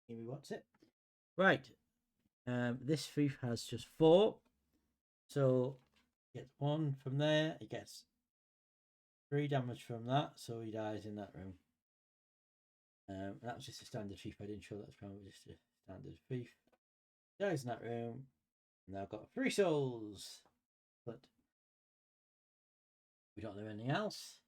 Speaker 2: Here we what's it? Right. This thief has just 4. So he gets 1 from there. He gets 3 damage from that, so he dies in that room. That was just a standard thief. I didn't show that was probably just a standard thief. Dies in that room. Now I've got 3 souls, but we don't know anything else.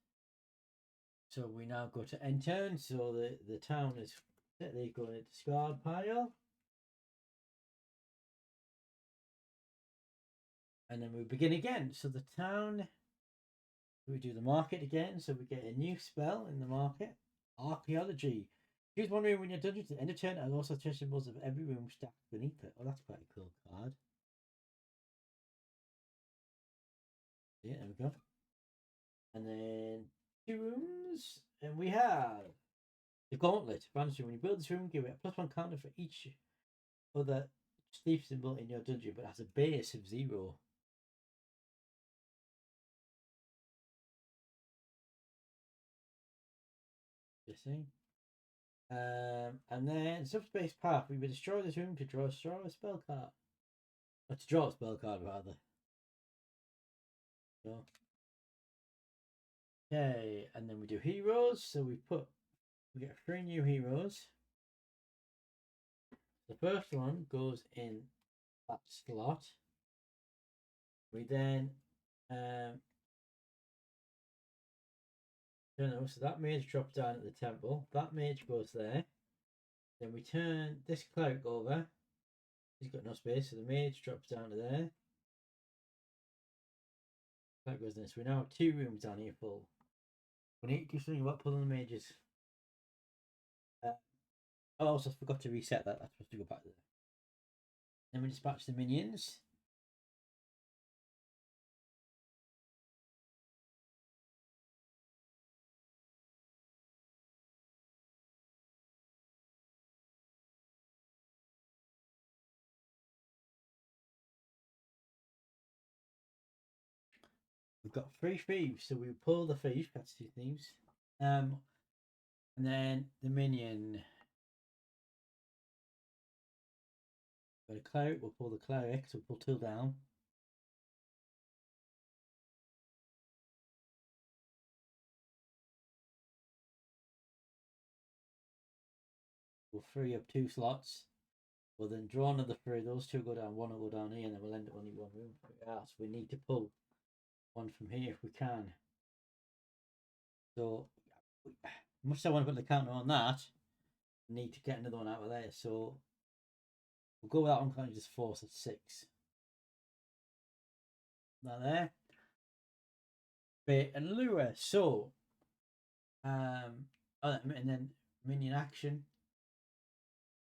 Speaker 2: So we now go to end turn. So the town is they go into discard pile. And then we begin again. So the town, we do the market again. So we get a new spell in the market. Archaeology. Choose one room when you're dungeon to end of turn and also test symbols of every room stacked beneath it. Oh, that's quite a cool card. Yeah, there we go. And then 2 rooms. And we have the gauntlet. Advantage when you build this room, give it a +1 counter for each other thief symbol in your dungeon, but has a base of 0. Just saying. And then subspace path. We will destroy this room to draw a spell card. Or to draw a spell card rather. So. Okay, and then we do heroes. So we get 3 new heroes. The first one goes in that slot. We then so that mage drops down at the temple. That mage goes there. Then we turn this cleric over. He's got no space, so the mage drops down to there. That goes in. So we now have 2 rooms down here full. We need to do something about pulling the mages. I also forgot to reset that. That's supposed to go back there. Then we dispatch the minions. we've got 3 thieves, so we pull the thief, that's 2 thieves. And then the minion. Got a cleric, we'll pull the cleric, so we'll pull 2 down. We'll free up 2 slots. We'll then draw another 3, those 2 go down, 1 will go down here, and then we'll end up only 1 room. So we need to pull 1 from here if we can. So, much as I want to put the counter on that, we need to get another one out of there. So, we'll go with that one, can't just force at 6. That there. Bait and lure. So, and then minion action.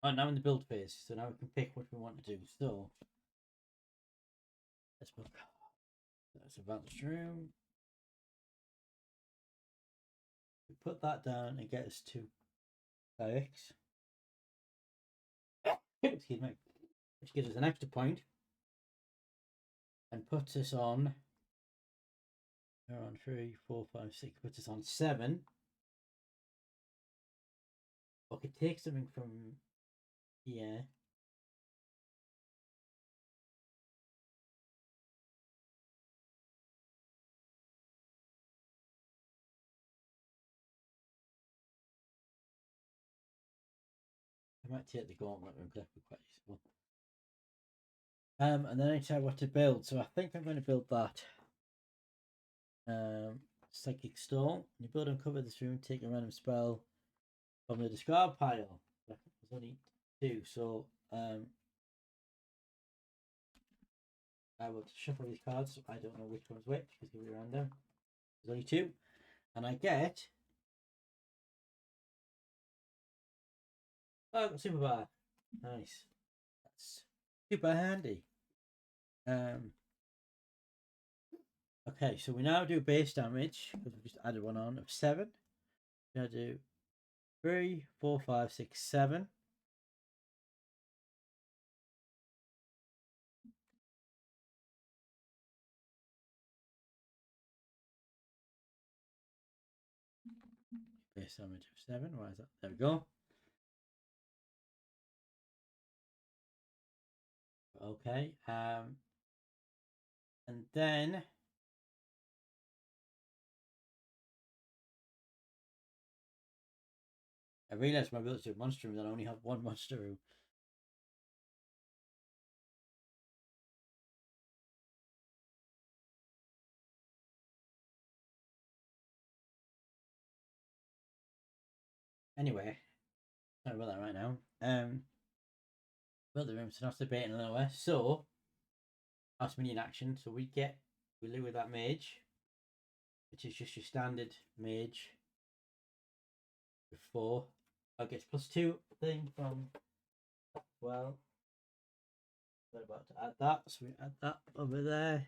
Speaker 2: Oh, now in the build phase, so now we can pick what we want to do. So, let's put that's advanced room. We put that down and get us to clerics. Excuse me. Which gives us an extra point and puts us on. We're on 3, 4, 5, 6. Puts us on 7. Okay, take something from here. I might take the gauntlet room because that would be quite useful. And then I decide what to build. So I think I'm going to build that. Psychic Storm. You build and cover this room, take a random spell from the discard pile. There's only 2, so I will shuffle these cards. I don't know which one's which because they're random. There's only 2, and I get super bar. Nice. That's super handy. Okay, so we now do base damage because we just added 1 on of 7. We're gonna do 3, 4, 5, 6, 7. Base damage of 7. Why is that? There we go. Okay. And then I realized my ability to monster room that I only have 1 monster room. Anyway, sorry about that right now. Build the room, so that's the bait and lower. So that's minion action. So we lure that mage, which is just your standard mage. With 4. I gets +2 thing from. Well, we're about to add that, so we add that over there.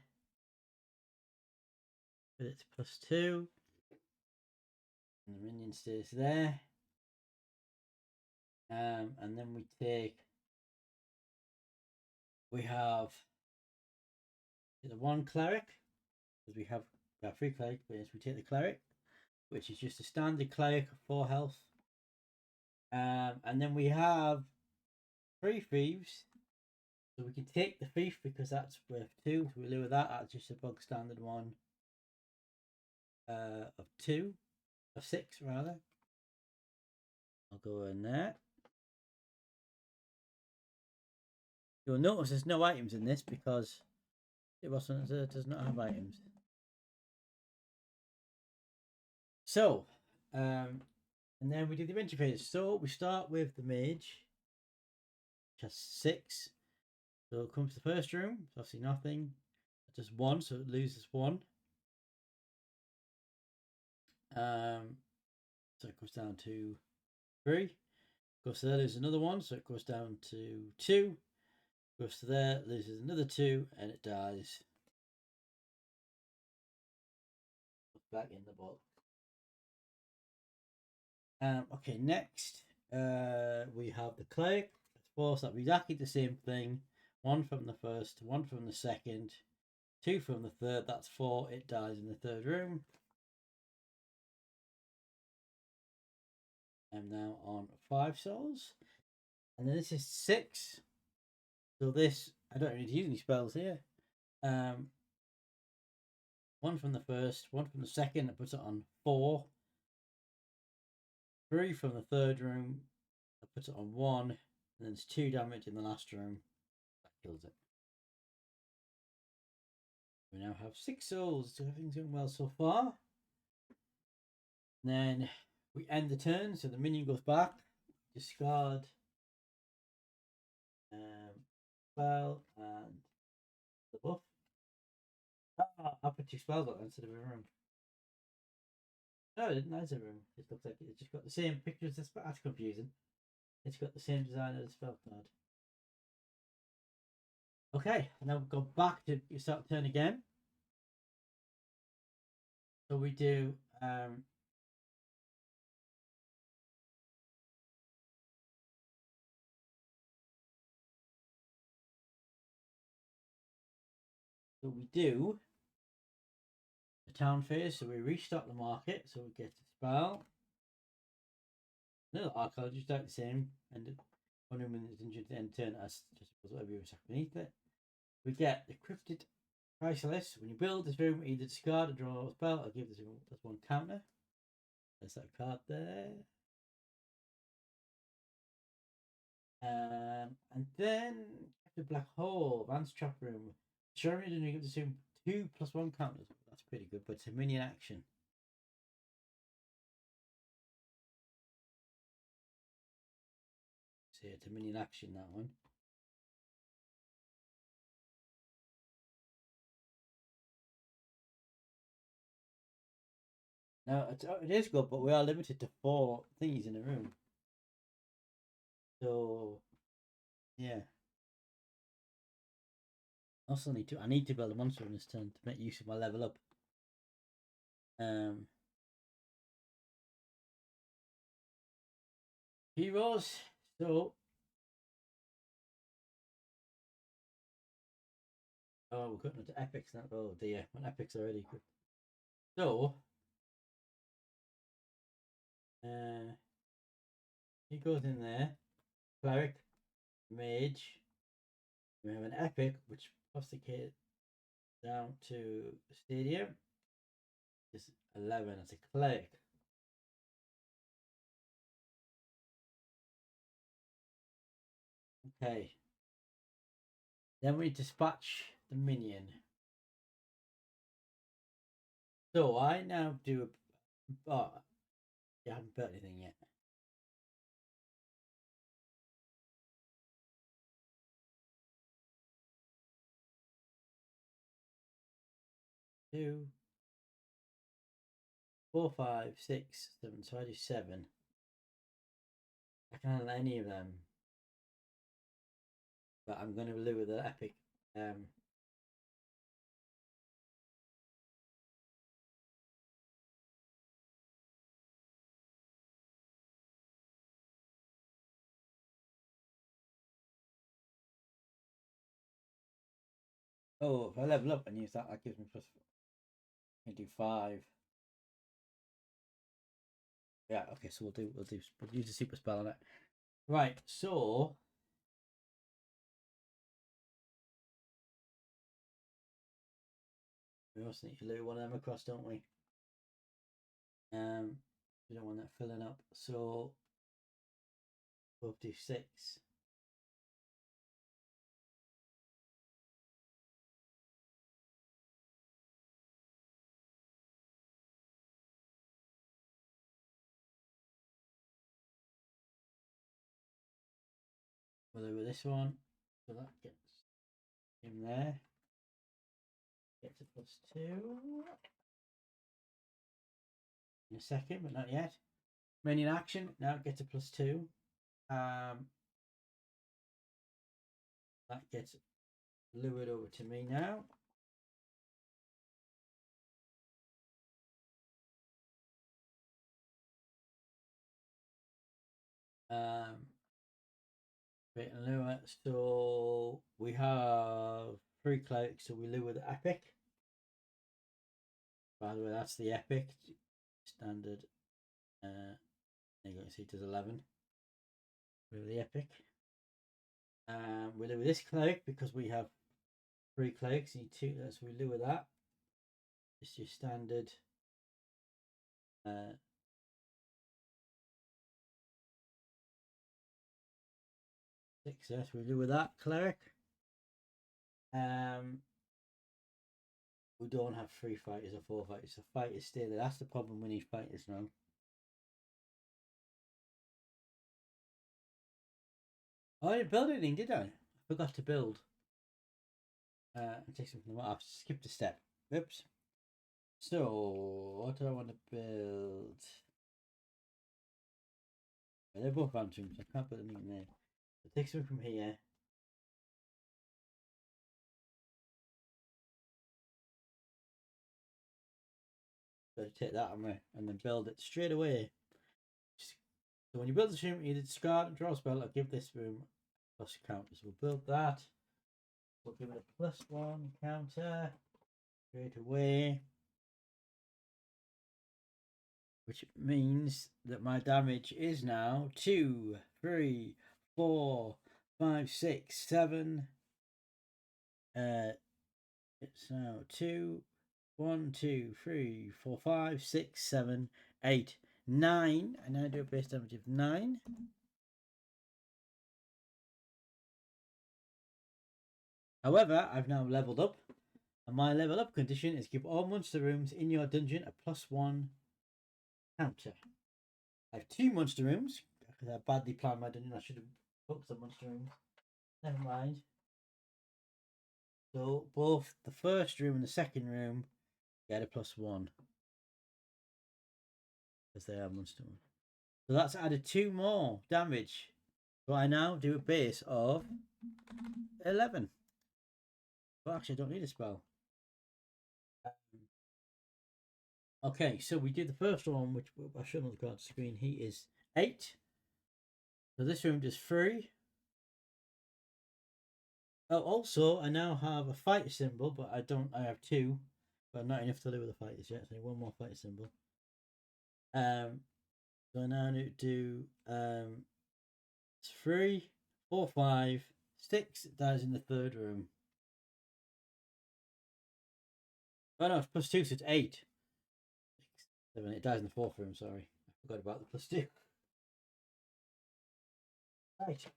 Speaker 2: But it's +2. And the minion stays there. And then we have the 1 cleric, because we have 3 cleric, but we take the cleric, which is just a standard cleric of 4 health. And then we have 3 thieves, so we can take the thief because that's worth 2, so we lure that at just a bug standard one of 6 rather. I'll go in there. You'll notice there's no items in this because it does not have items. So, and then we do the adventure phase. So we start with the mage, which has 6. So it comes to the first room. It's obviously nothing. Just 1, so it loses 1. So it goes down to 3. Goes to there, loses another 1, so it goes down to 2. Goes to there, loses another 2, and it dies. Back in the box. Okay, next we have the cleric. Let's force that exactly the same thing. 1 from the first, 1 from the second, 2 from the third, that's 4. It dies in the third room. I'm now on 5 souls. And then this is 6. So this, I don't need to use any spells here. 1 from the first, 1 from the second, I put it on 4. 3 from the third room, I put it on 1. And then it's 2 damage in the last room. That kills it. We now have 6 souls, so everything's going well so far. And then we end the turn, so the minion goes back, discard spell and the buff. I put 2 spells on instead of a room. No, it didn't. That's a room. It looks like it's just got the same picture as the spell. That's confusing. It's got the same design as the spell card. Okay, and now we'll go back to start turn again. So we do the town phase. So we restart the market. So we get the spell. No, archive just like the same, and one room is injured to end turn as just whatever you sack beneath it. We get the cryptid priceless. When you build this room, either discard or draw a spell or give this room plus 1 counter. There's that card there. And then the black hole, advanced trap room. Show me to give this room 2 plus 1 counters. That's pretty good, but it's a minion action. So it's a minion action, that one. Now it is good, but we are limited to 4 things in a room. So yeah. Also I need to build a monster in this turn to make use of my level up. Heroes. So we're cutting into epics now. Oh dear, my epics already good. So he goes in there. Cleric, mage. We have an epic which pops the kid down to the stadium. It's 11 as a cleric. Okay. Then we dispatch the minion. So I now do I haven't built anything yet. Two, 4, 5, 6, 7. So I do 7. I can't handle any of them. But I'm going to lure the epic. Oh, if I level up and use that, that gives me plus. I can do 5. Yeah, okay, so we'll use a super spell on it. Right, so we also need to lure one of them across, don't we? We don't want that filling up, so we'll do 6. We'll do this one, so that gets him there. Gets a +2 in a second, but not yet. Minion action now gets a +2. That gets lured over to me now. Bait and lure. So we have 3 clerics, so we live with epic. By the way, that's the epic standard. There you go, see it does 11 with the epic. We live with this cleric because we have 3 clerics. You need 2, so we live with that. It's your standard. 6, yes, we live with that cleric. We don't have 3 fighters or 4 fighters. So fighters stay there. That's the problem. We need fighters now. Oh, I didn't build anything, did I? I forgot to build. Take something. I've skipped a step. Oops. So, what do I want to build? They're both rooms. I can't put anything in there. So take something from here. So take that away and then build it straight away. So when you build this room, you discard and draw a spell. I'll give this room plus counter. So we'll build that. We'll give it a +1 counter straight away. Which means that my damage is now 2, 3, 4, 5, 6, 7. It's now 2, 1, 2, 3, 4, 5, 6, 7, 8, 9. And now I do a base damage of 9. However, I've now leveled up. And my level up condition is give all monster rooms in your dungeon a +1 counter. I have 2 monster rooms because I badly planned my dungeon. I should have booked some monster rooms. Never mind. So both the first room and the second room get a +1 because they are monster rooms. So that's added 2 more damage. So I now do a base of 11. Well, actually, I don't need a spell. Okay, so we did the first one, which I showed on the card screen. He is 8. So this room does 3. Oh, also, I now have a fighter symbol, but I have 2, but not enough to live with the fighters yet. So I need 1 more fighter symbol. So I now need to do 3, 4, 5, 6. It dies in the third room. Oh no, it's +2, so it's 8. 6, 7. It dies in the fourth room. Sorry, I forgot about the +2. Right.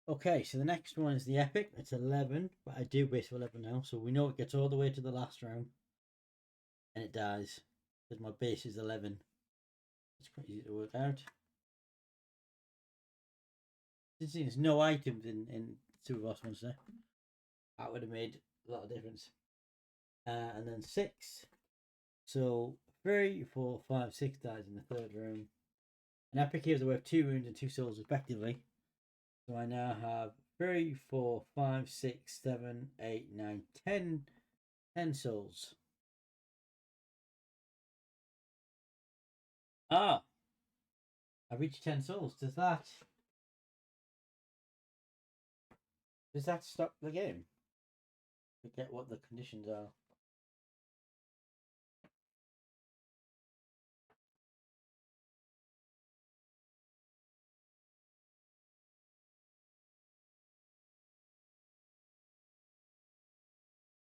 Speaker 2: Okay, so the next one is the epic. It's 11, but I do base for 11 now, so we know it gets all the way to the last round, and it dies because my base is 11. It's quite easy to work out. Since there's no items in Super Boss Monster, that would have made a lot of difference. And then 6. So 3, 4, 5, 6 dies in the third room. An epic heroes are worth 2 wounds and 2 souls respectively. So I now have 3, 4, 5, 6, 7, 8, 9, 10. 10 souls. Ah! I reached 10 souls. Does that stop the game? Forget what the conditions are.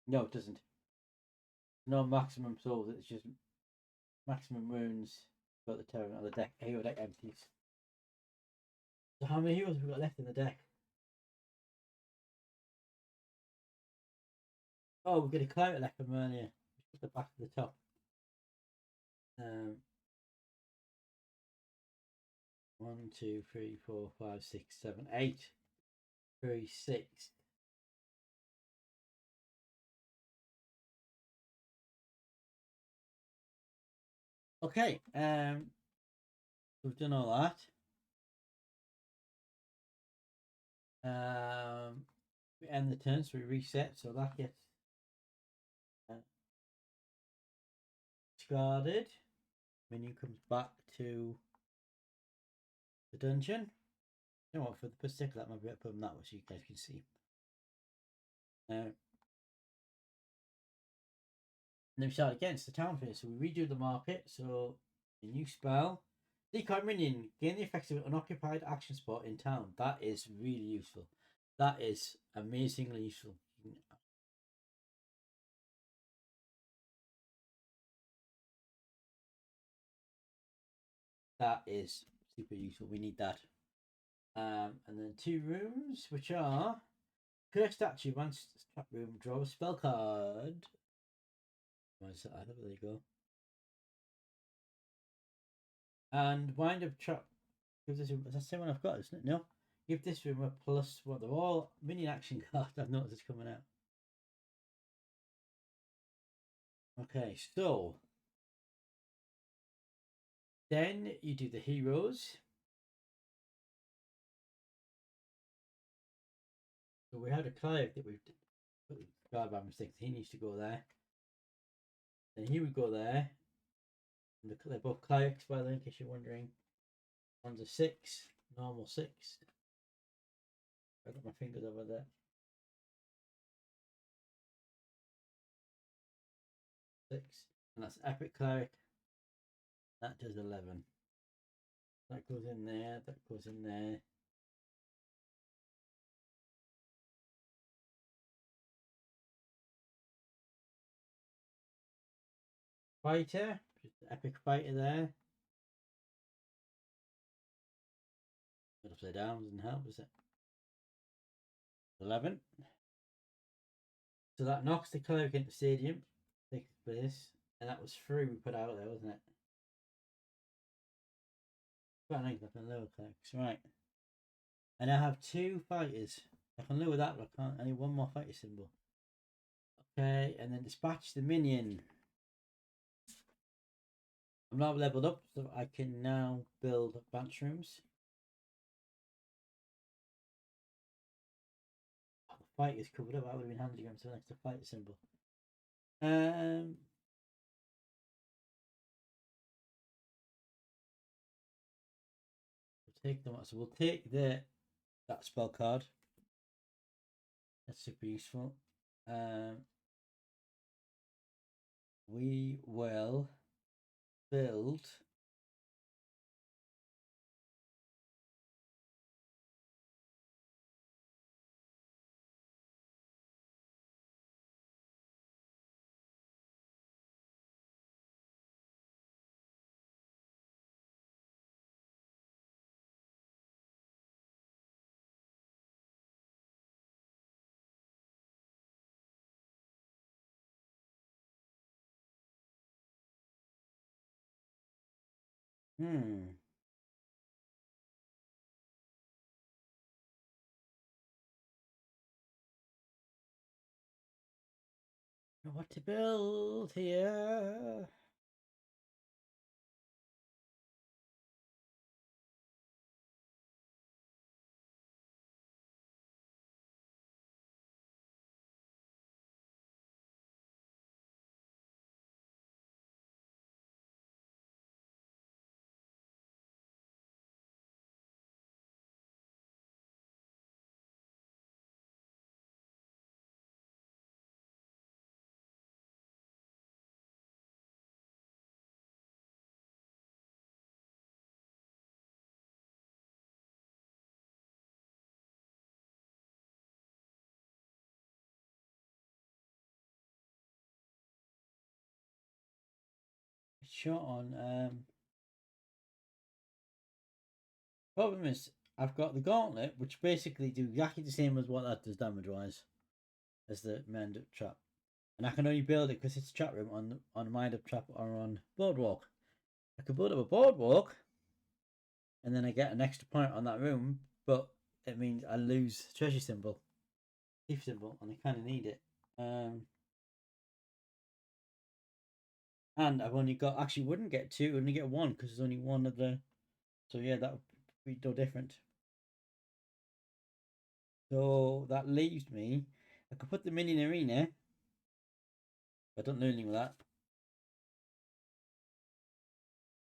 Speaker 2: No, it doesn't. No maximum souls. It's just maximum wounds. Got the terrain on the deck. Hero deck empties. So how many heroes have we got left in the deck? Oh, we've got a climate left from earlier. Put the back to the top. 1, 2, 3, 4, 5, 6, 7, 8. 3, 6. Okay, we've done all that. We end the turn, so we reset, so that gets discarded. Menu comes back to the dungeon. You know what, for the particular, that might be better put them that way so you guys can see. And then we start again, it's the town phase. So we redo the market. So a new spell. Decoy minion, gain the effects of an unoccupied action spot in town. That is really useful. That is amazingly useful. That is super useful. We need that. And then 2 rooms, which are Curse Statue, once trap room, draw a spell card. There you go. And wind up trap. Give this room. That's the same one I've got, isn't it? No. Give this room a plus one. They're all minion action cards. I've noticed it's coming out. Okay, so then you do the heroes. So we had a Clive that we've got by mistake. He needs to go there. Then he would go there. And they're both kayaks, by the way, in case you're wondering. One's a 6, normal 6. I've got my fingers over there. 6. And that's Epic Cleric. That does 11. That goes in there. That goes in there. Fighter. Just Epic Fighter there. Upside down doesn't help, does it? 11. So that knocks the cleric into stadium. Takes place. And that was 3 we put out there, wasn't it? Quite nice looking lower clerics. Right. And I have 2 fighters. I can lower that, but I can't. I need 1 more fighter symbol. Okay, and then dispatch the minion. I'm now leveled up, so I can now build advanced rooms. Oh, the fight is covered up. That would have been handy going to an extra fighter symbol. We'll take them. So we'll take that spell card. That's super useful. We will build what to build here. Short on problem is I've got the gauntlet, which basically do exactly the same as what that does damage wise as the Mind Up Trap. And I can only build it because it's chat room on Mind Up Trap or on Boardwalk. I could build up a Boardwalk and then I get an extra point on that room, but it means I lose treasure symbol, thief symbol, and I kind of need it. And I've only got, actually wouldn't get 2, only get 1 because there's only 1 of the, so yeah, that would be no different. So that leaves me. I could put the minion arena. I don't know anything with that.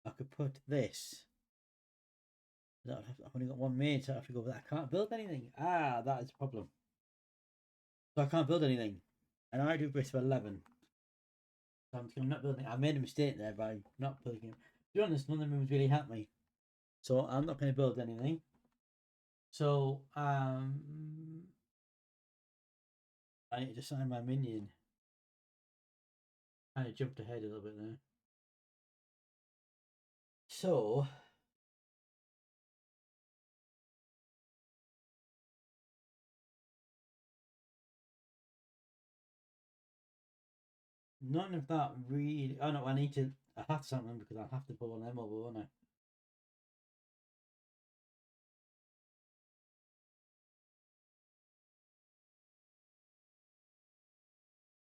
Speaker 2: I could put this. I've only got one made, so I have to go with that. I can't build anything. Ah, that is a problem. So I can't build anything. And I do bits of 11. So I'm not building. I made a mistake there by not building it. To be honest, none of the moves really helped me. So I'm not going to build anything. So I need to assign my minion. Kind of jumped ahead a little bit there. So none of that really. Oh no, I need to. I have something because I'll have to put one of them over, won't I?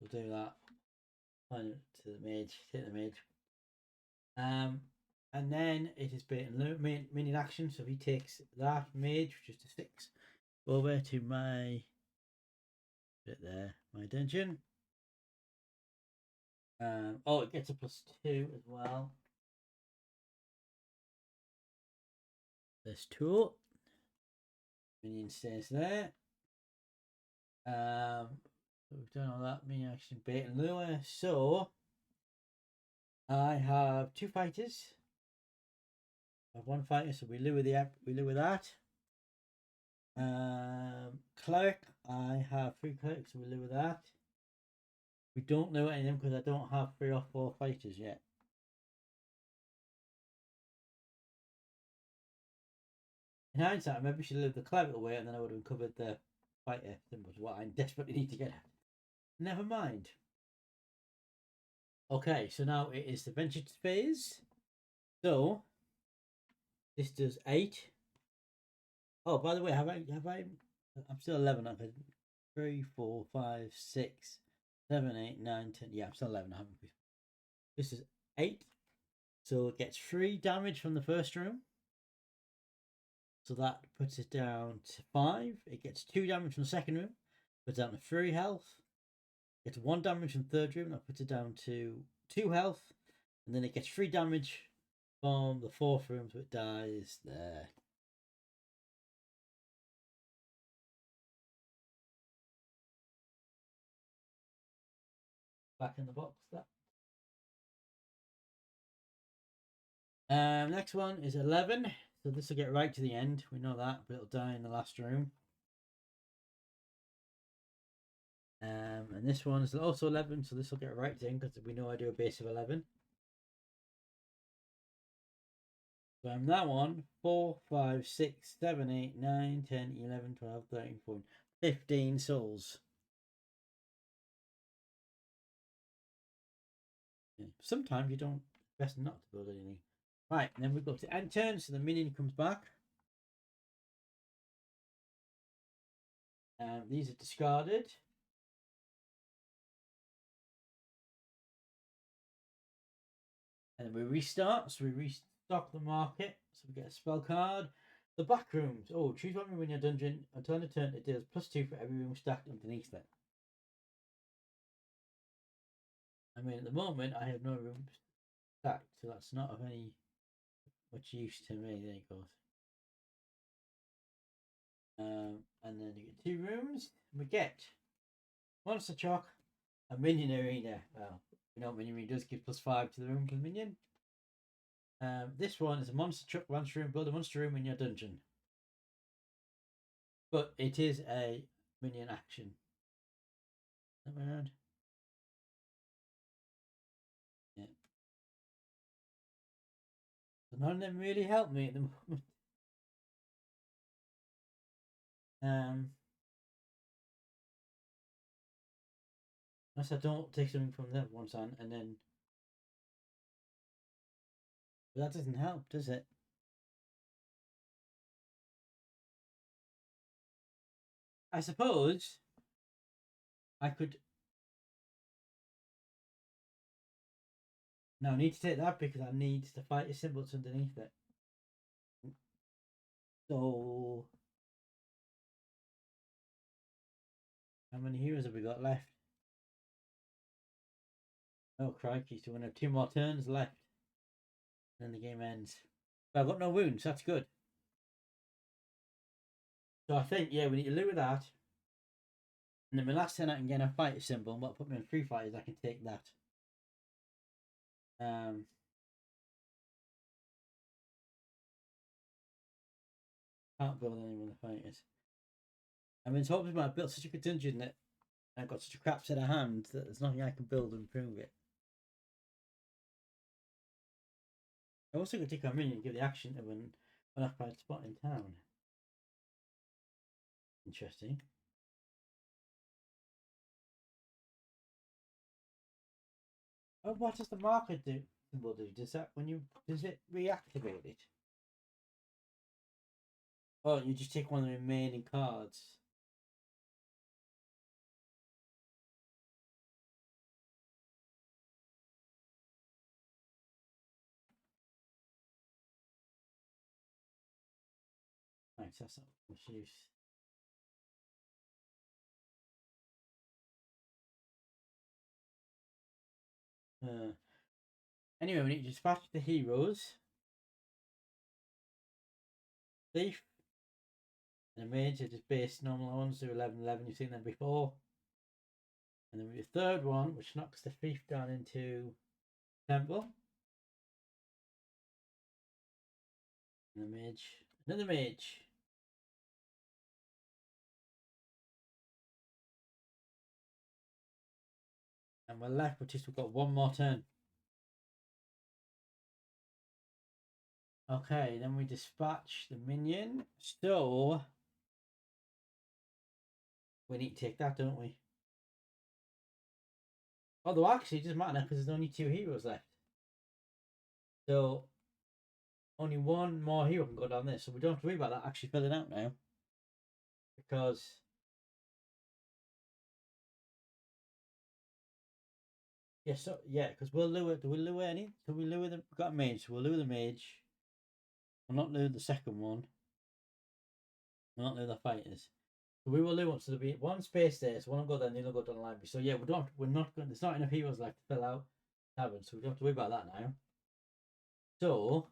Speaker 2: We'll do that. Find it to the mage. Take the mage. And then it is minion action. So he takes that mage, which is a 6, over to my bit there, my dungeon. Oh, it gets a +2 as well. There's 2. Minion stays there. We've done all that minion action bait and lure. So I have 2 fighters. I have 1 fighter, so we lure that. Cleric, I have 3 clerics, so we lure that. We don't know any of them because I don't have 3 or 4 fighters yet. In hindsight, maybe we should leave the cleric away and then I would have covered the fighter symbols, what I desperately need to get at. Never mind. Okay, so now it is the venture phase. So this does 8. Oh, by the way, have I? I'm still 11. I've had 3, 4, 5, 6, 7, 8, 9, 10. Yeah, I'm still 11. I haven't. This is 8. So it gets 3 damage from the first room. So that puts it down to 5. It gets 2 damage from the second room. Puts it down to 3 health. Gets 1 damage from the third room. That puts it down to 2 health. And then it gets 3 damage from the fourth room. So it dies there. Back in the box. That. Next one is 11. So this will get right to the end. We know that, but it'll die in the last room. And this one is also 11, so this will get right to the end because we know I do a base of 11. So I'm now on 4, 5, 6, 7, 8, 9, 10, 11, 12, 13, 14, 15 souls. Yeah. Sometimes you don't, best not to build anything. Right, and then we go to end turn, so the minion comes back. These are discarded. And then we restart, so we restock the market. So we get a spell card. The back rooms. Oh, choose one room in your dungeon. Until end of turn, it deals +2 for every room stacked underneath it. I mean, at the moment, I have no room stacked, so that's not of any much use to me. There it goes. And then you get 2 rooms. We get Monster Chalk, a Minion Arena. Well, you know what Minion Arena does, give +5 to the room for the minion. This one is a Monster Truck monster room. Build a monster room in your dungeon. But it is a minion action. Is that around? Yeah. So none of them really help me at the moment. Unless I don't take something from the one side and then. But that doesn't help, does it? I suppose I could. No, I need to take that because I need to fight a symbols underneath it. So How many heroes have we got left? Oh crikey, so we're gonna have 2 more turns left. Then the game ends. But I've got no wounds, that's good. So I think, yeah, we need to lure that. And then my last turn I can get a fighter symbol, and what put me on 3 fighters, I can take that. Can't build any of the fighters. I mean, it's hopefully I built such a good dungeon that I've got such a crap set of hand that there's nothing I can build and improve it. I also could take a minion and give the action to an unoccupied spot in town. Interesting. Oh, what does the marker do? Symbol do? Does it reactivate it? Oh, you just take one of the remaining cards. Right, that's not much use. Anyway, we need to dispatch the heroes. Thief and a mage are just base normal ones, do 11-11, you've seen them before. And then we have the third one, which knocks the thief down into temple. And the mage, another mage. And we're left with we've got 1 more turn. Okay, then we dispatch the minion. So we need to take that, don't we? Although actually it doesn't matter because there's only 2 heroes left. So only 1 more hero can go down there. So we don't have to worry about that actually filling out now. Because because we'll lure. Do we lure any? So we lure the. We've got a mage. So we'll lure the mage. We'll not lure the second one. We'll not lure the fighters. So we will lure one. So there'll be 1 space there. So one will go there, and the other will go down the library. So yeah, we don't. We're not going. There's not enough heroes left to fill out tavern. So we don't have to worry about that now. So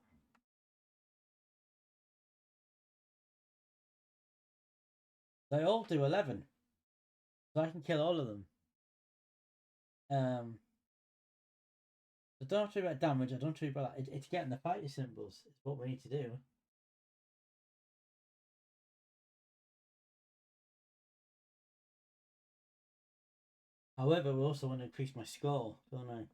Speaker 2: they all do 11. So I can kill all of them. So don't have to worry about damage. I don't have to worry about that. It's getting the fighter symbols. It's what we need to do. However, we also want to increase my score, don't I?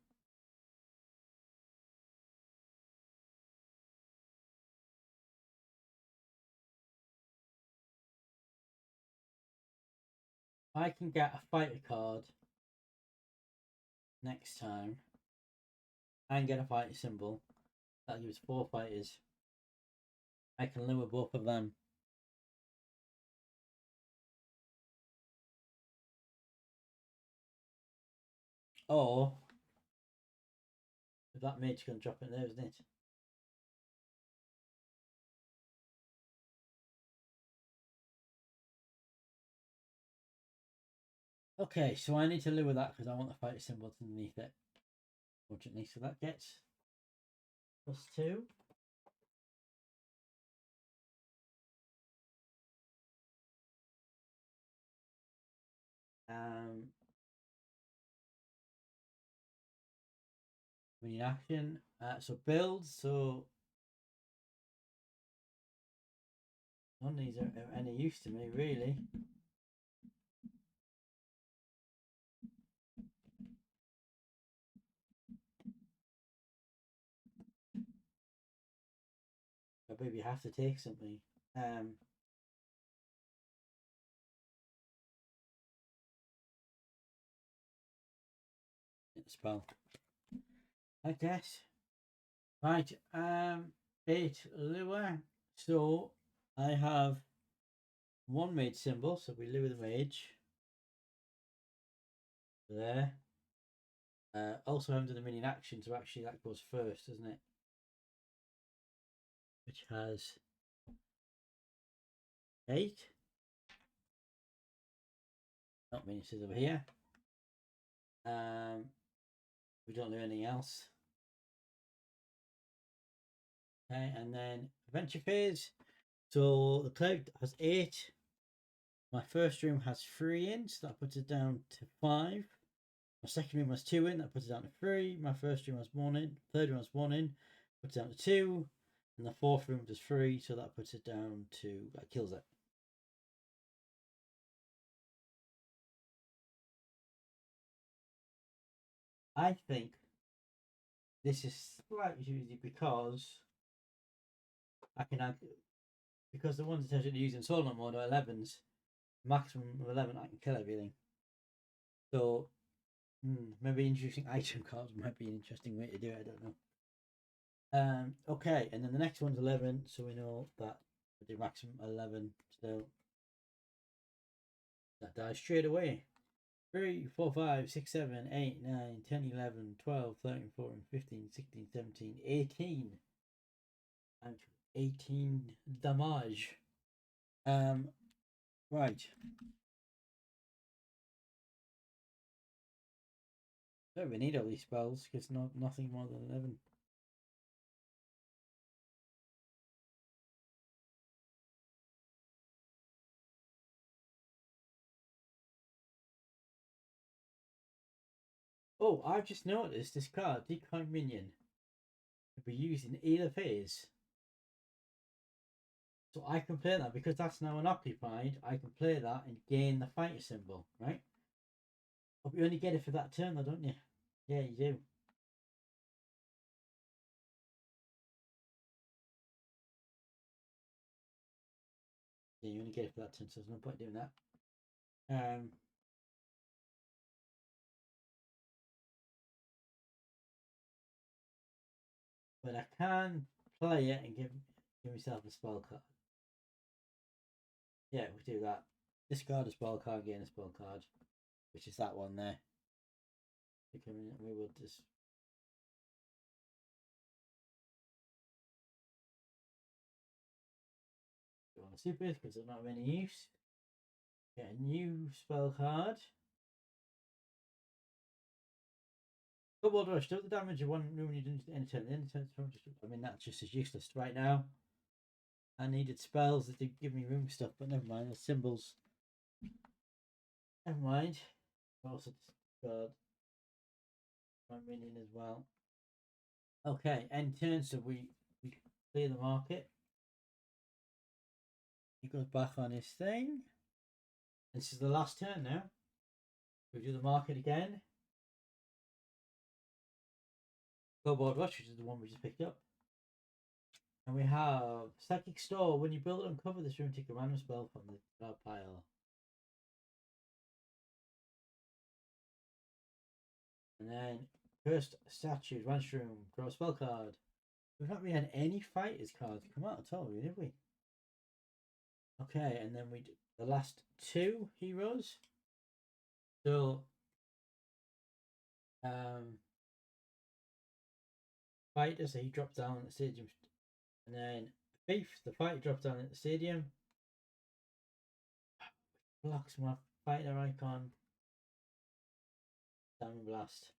Speaker 2: I can get a fighter card next time and get a fighter symbol. That gives 4 fighters. I can lure both of them. Or if that mage can drop it there, isn't it? Okay, so I need to lure that because I want the fighter symbol underneath it. Fortunately, so that gets +2. We need action. So build. So none of these are any use to me, really. But maybe you have to take something. Spell. I guess. Right. 8 lure. So I have 1 mage symbol, so we lure the mage. There. Also haven't done the minion action, so actually that goes first, doesn't it? Which has 8. Not miniatures over here. We don't do anything else. Okay, and then adventure phase. So the cloud has 8. My first room has 3 in, so that puts it down to 5. My second room has 2 in, that puts it down to 3. My first room has 1 in. Third room has 1 in, puts it down to 2. And the fourth room does 3, so that puts it down to, that kills it. I think this is slightly easy because I can add, because the ones that are using solo mode are 11s, maximum of 11, I can kill everything. So maybe introducing item cards might be an interesting way to do it. I don't know. Okay, and then the next one's 11, so we know that we do maximum 11 still. That dies straight away. 3, 4, 5, 6, 7, 8, 9, 10, 11, 12, 13, 14, 15, 16, 17, 18. And 18 damage. Right. Don't really need all these spells because nothing more than 11. Oh, I've just noticed this card, Decoy Minion, can be used in either phase. So I can play that because that's now unoccupied. I can play that and gain the fighter symbol, right? But you only get it for that turn, though, don't you? Yeah, you do. Yeah, you only get it for that turn, so there's no point doing that. But I can play it and give myself a spell card. Yeah, we do that. Discard a spell card, gain a spell card, which is that one there. We will just. Go on supers because they're not of any use. Get a new spell card. Double rush. Do the damage of one room you didn't enter. I mean, that's just as useless right now. I needed spells that did give me room stuff, but never mind. The symbols. Never mind. Also discard my minion as well. Okay, end turn. So we clear the market. He goes back on his thing. This is the last turn now. We do the market again. Kobold Rush, which is the one we just picked up. And we have Psychic Store. When you build and uncover this room, take a random spell from the card pile. And then Cursed Statues, Ranch Room, draw a spell card. We've not really had any fighters cards come out at all, have we? Okay, and then we do the last 2 heroes. So fighter, so he drops down at the stadium. And then Thief, the fighter drops down at the stadium. Blocks my fighter icon. Diamond Blast.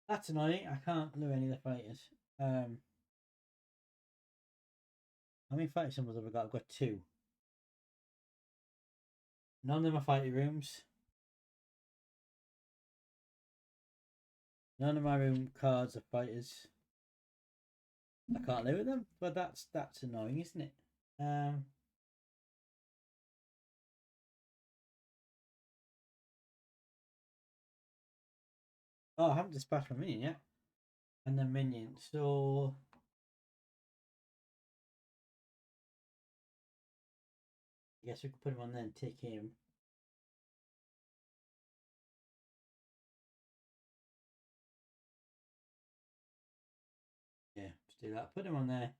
Speaker 2: That's annoying. I can't do any of the fighters. How many fighter symbols have I got? I've got 2. None of them are fighting rooms. None of my room cards are fighters. I can't live with them, but that's annoying, isn't it? Oh, I haven't dispatched my minion yet. And then minion. So I guess we could put him on there and take him. Yeah, just do that. Put him on there.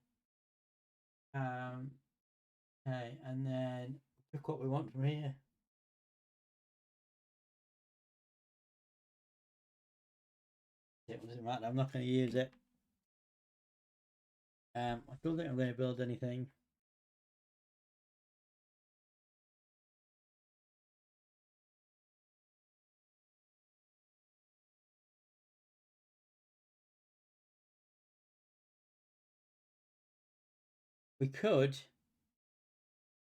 Speaker 2: Okay, and then pick what we want from here. It doesn't matter. I'm not going to use it. I don't think I'm going to build anything. We could.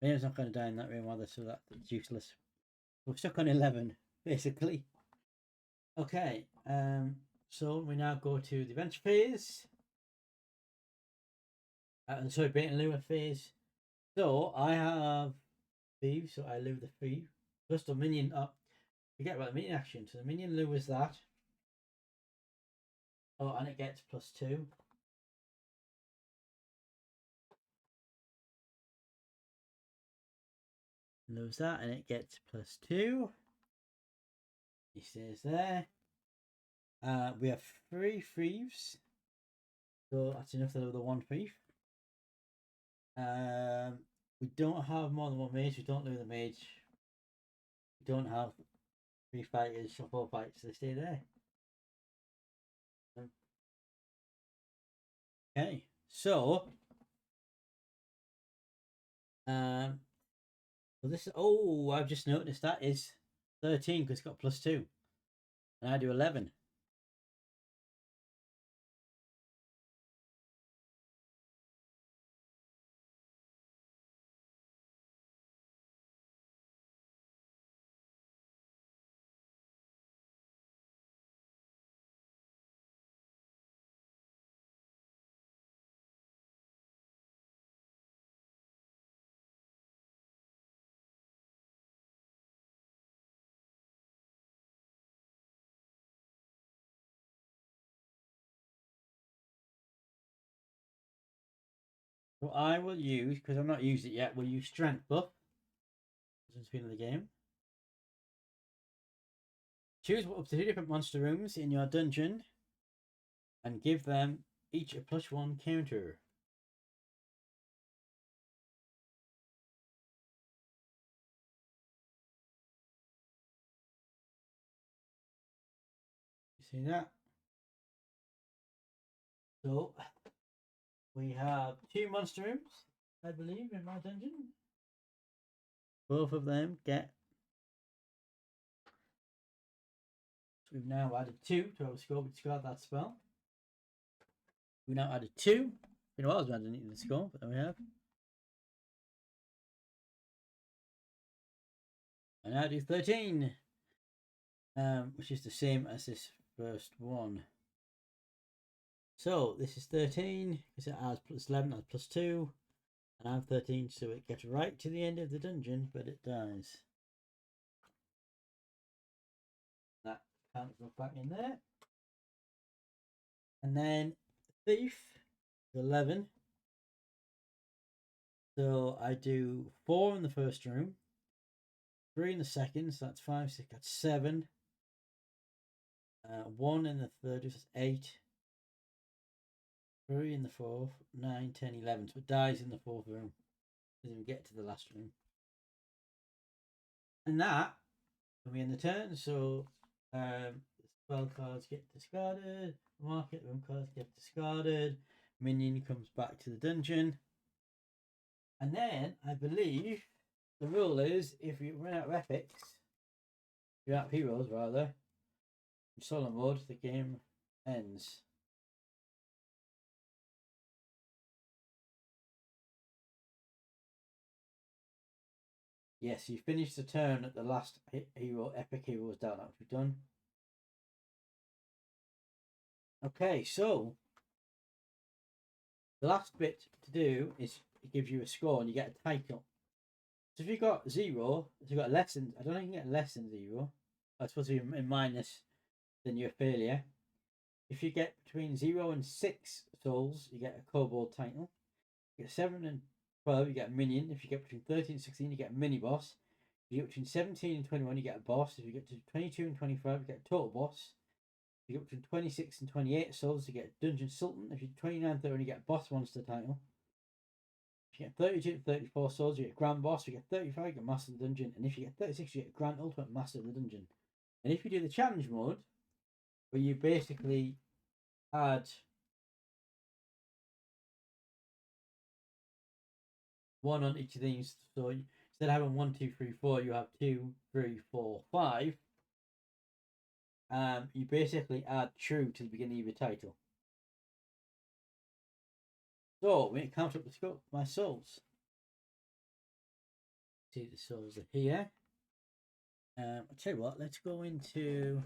Speaker 2: Liam's not going to die in that room either, so that's useless. We're stuck on 11, basically. Okay, so we now go to the adventure phase. Sorry, bait and lure phase. So I have thieves, so I lure the thief. Plus the minion up. Forget about the minion action. So the minion lures that. Oh, and it gets +2. Lures that, and it gets +2. He stays there. We have 3 thieves. So that's enough to lure the 1 thief. We don't have more than 1 mage. We don't lure the mage. We don't have 3 fighters or 4 fighters. So they stay there. Okay, so well this is, oh, I've just noticed that is 13 because it's got +2, and I do 11. So I will use, because I've not used it yet, we'll use strength buff since being in the game. Choose up to 2 different monster rooms in your dungeon and give them each a +1 counter. You see that? So we have 2 monster rooms, I believe, in my dungeon. Both of them get. So we've now added 2 to our score. We discard that spell. We now added 2. You know what? I was adding the score, but there we have. I now do 13, which is the same as this first one. So this is 13 because it has +11, that's +2, and I'm 13, so it gets right to the end of the dungeon, but it dies. That can't go back in there. And then thief is 11. So I do 4 in the first room, 3 in the second, so that's 5, 6, that's 7. 1 in the third, so that's 8. 3 in the fourth, 9, 10, 11. So it dies in the fourth room. Doesn't even get to the last room. And that will be in the turn. So spell cards get discarded, market room cards get discarded, minion comes back to the dungeon. And then I believe the rule is if you run out of epics, you're out of heroes rather, in solo mode, the game ends. Yes, you finish the turn at the last hero, epic hero was down. That would be done. Okay, so the last bit to do is it gives you a score and you get a title. So if you got 0, if you got less than, I don't think you can get less than 0. I suppose if you're in minus, then you're a failure. If you get between 0 and 6 souls, you get a kobold title. You get 7 and 12, you get a minion. If you get between 13 and 16, you get a mini boss. If you get between 17 and 21, you get a boss. If you get to 22 and 25, you get a total boss. If you get between 26 and 28 souls, you get a dungeon sultan. If you're 29 and 30, you get a boss monster title. If you get 32 to 34 souls, you get Grand Boss. If you get 35, you get Master of the Dungeon. And if you get 36, you get Grand Ultimate Master of the Dungeon. And if you do the challenge mode, where you basically add one on each of these. So instead of having 1, 2, 3, 4, you have 2, 3, 4, 5. You basically add true to the beginning of your title. So when it comes up the scope, my souls. See the souls are here. I'll tell you what, let's go into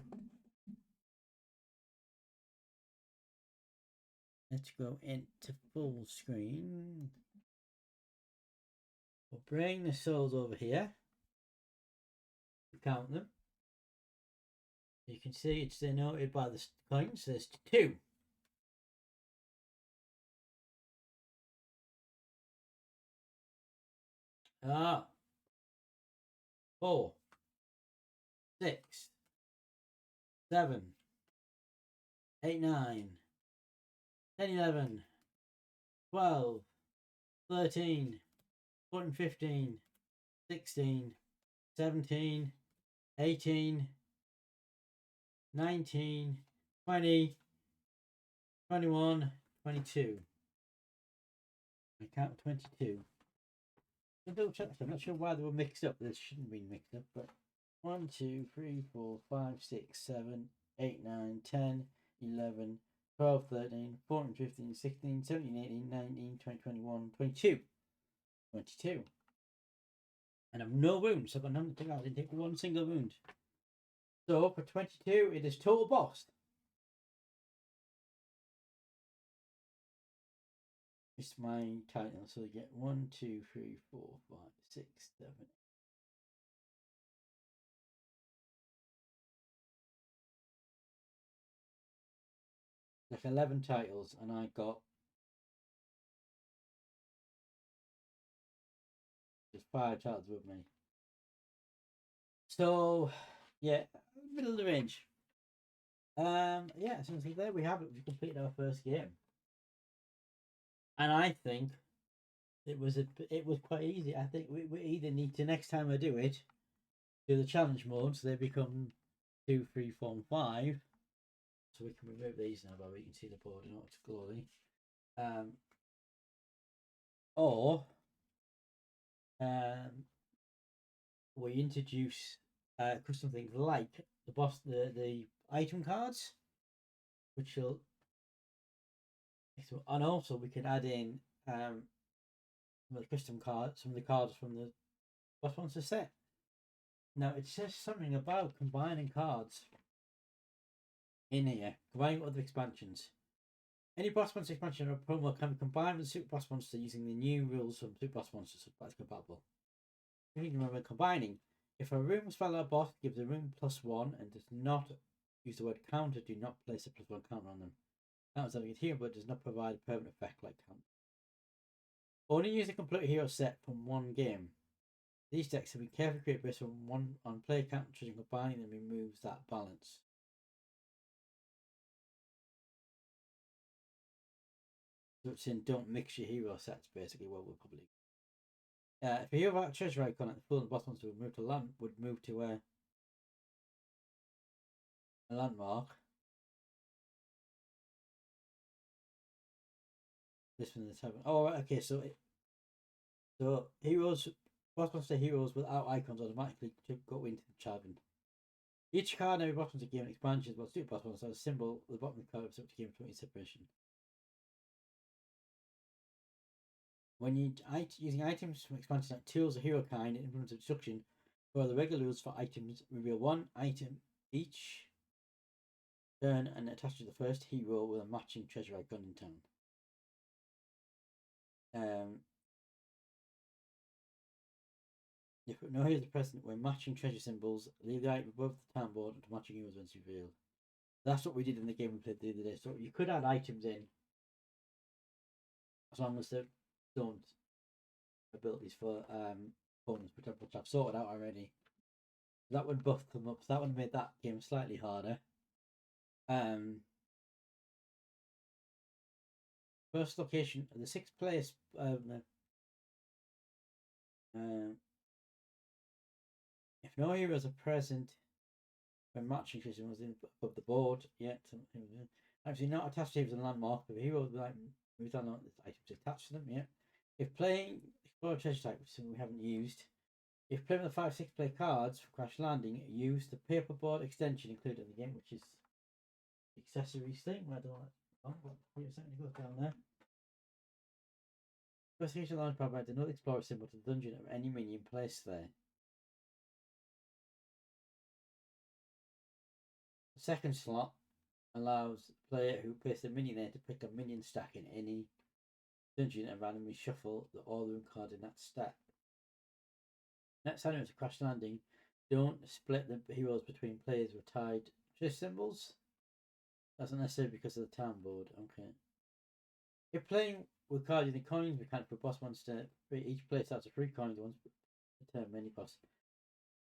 Speaker 2: full screen. We'll bring the souls over here. Count them. You can see it's denoted by the coins. There's 2. Ah. 4, 6, 7, 8, 9, 10, 11, 12, 13, 14, 15, 16, 17, 18, 19, 20, 21, 22. I count 22. I'll double check. I'm not sure why they were mixed up. They shouldn't be mixed up, but 1, 2, 3, 4, 5, 6, 7, 8, 9, 10, 11, 12, 13, 14, 15, 16, 17, 18, 19, 20, 21, 22. 22. And I've no wounds. I've got nothing to take out. I didn't take one single wound. So for 22, it is total boss. It's my title. So you get 1, 2, 3, 4, 5, 6, 7. Like 11 titles, and I got just 5 titles with me. So yeah, middle of the range. Yeah, so there we have it. We completed our first game, and I think it was quite easy. I think we either need to, next time I do it, do the challenge mode, so they become 2, 3, 4, and 5. So we can remove these now, but we can see the board in its glory. Or we introduce custom things like the item cards, which will, and also we can add in the custom cards, some of the cards from the boss monster set. Now it says something about combining cards in here, combining with other expansions. Any boss monster expansion or promo can be combined with Super Boss Monster using the new rules from Super Boss Monster, so that's compatible. You need to remember combining. If a room spell or boss gives a room +1 and does not use the word counter, do not place a +1 counter on them. Counters have a hero but does not provide a permanent effect like counter. Only use a complete hero set from one game. These decks have been carefully created based on player count, and combining them removes that balance. So it's saying don't mix your hero sets, basically. Well, we'll probably. If a hero without a treasure icon at the full of the boss monster would move to a landmark. This one is 7. Oh, right, okay. So heroes, boss monster heroes without icons automatically go into the chavin. Each card in every boss monster game expansion is what Super Boss Monster has a symbol at the bottom of the card of the game 20 separation. When you using items from expansions like tools or hero kind and implements of destruction, for the regular rules for items, reveal one item each turn and attach to the first hero with a matching treasure icon in town. If no heroes are present when matching treasure symbols, leave the item above the town board to matching heroes once revealed. That's what we did in the game we played the other day. So you could add items in as long as they don't abilities for opponents, which I've sorted out already. That would buff them up. So that would have made that game slightly harder. First location, the 6th place. If no heroes are present when matching system was above the board yet, actually not attached to heroes and landmark. If a hero like moves on items attached to them, yeah. If playing Explore Treasure Type, which is something we haven't used, if playing with the 5-6 play cards for Crash Landing, use the paperboard extension included in the game, which is the accessories thing. I don't know. Oh, it certainly goes down there. Investigation launch provides another explorer symbol to the dungeon of any minion placed there. The second slot allows the player who placed a minion there to pick a minion stack in any dungeon and randomly shuffle the all-room card in that stack. Next time it's a Crash Landing, don't split the heroes between players with tied chest symbols. That's not necessarily because of the town board. Okay. If playing with cards using coins mechanic for boss monster, each player starts a free coin once per turn mini boss.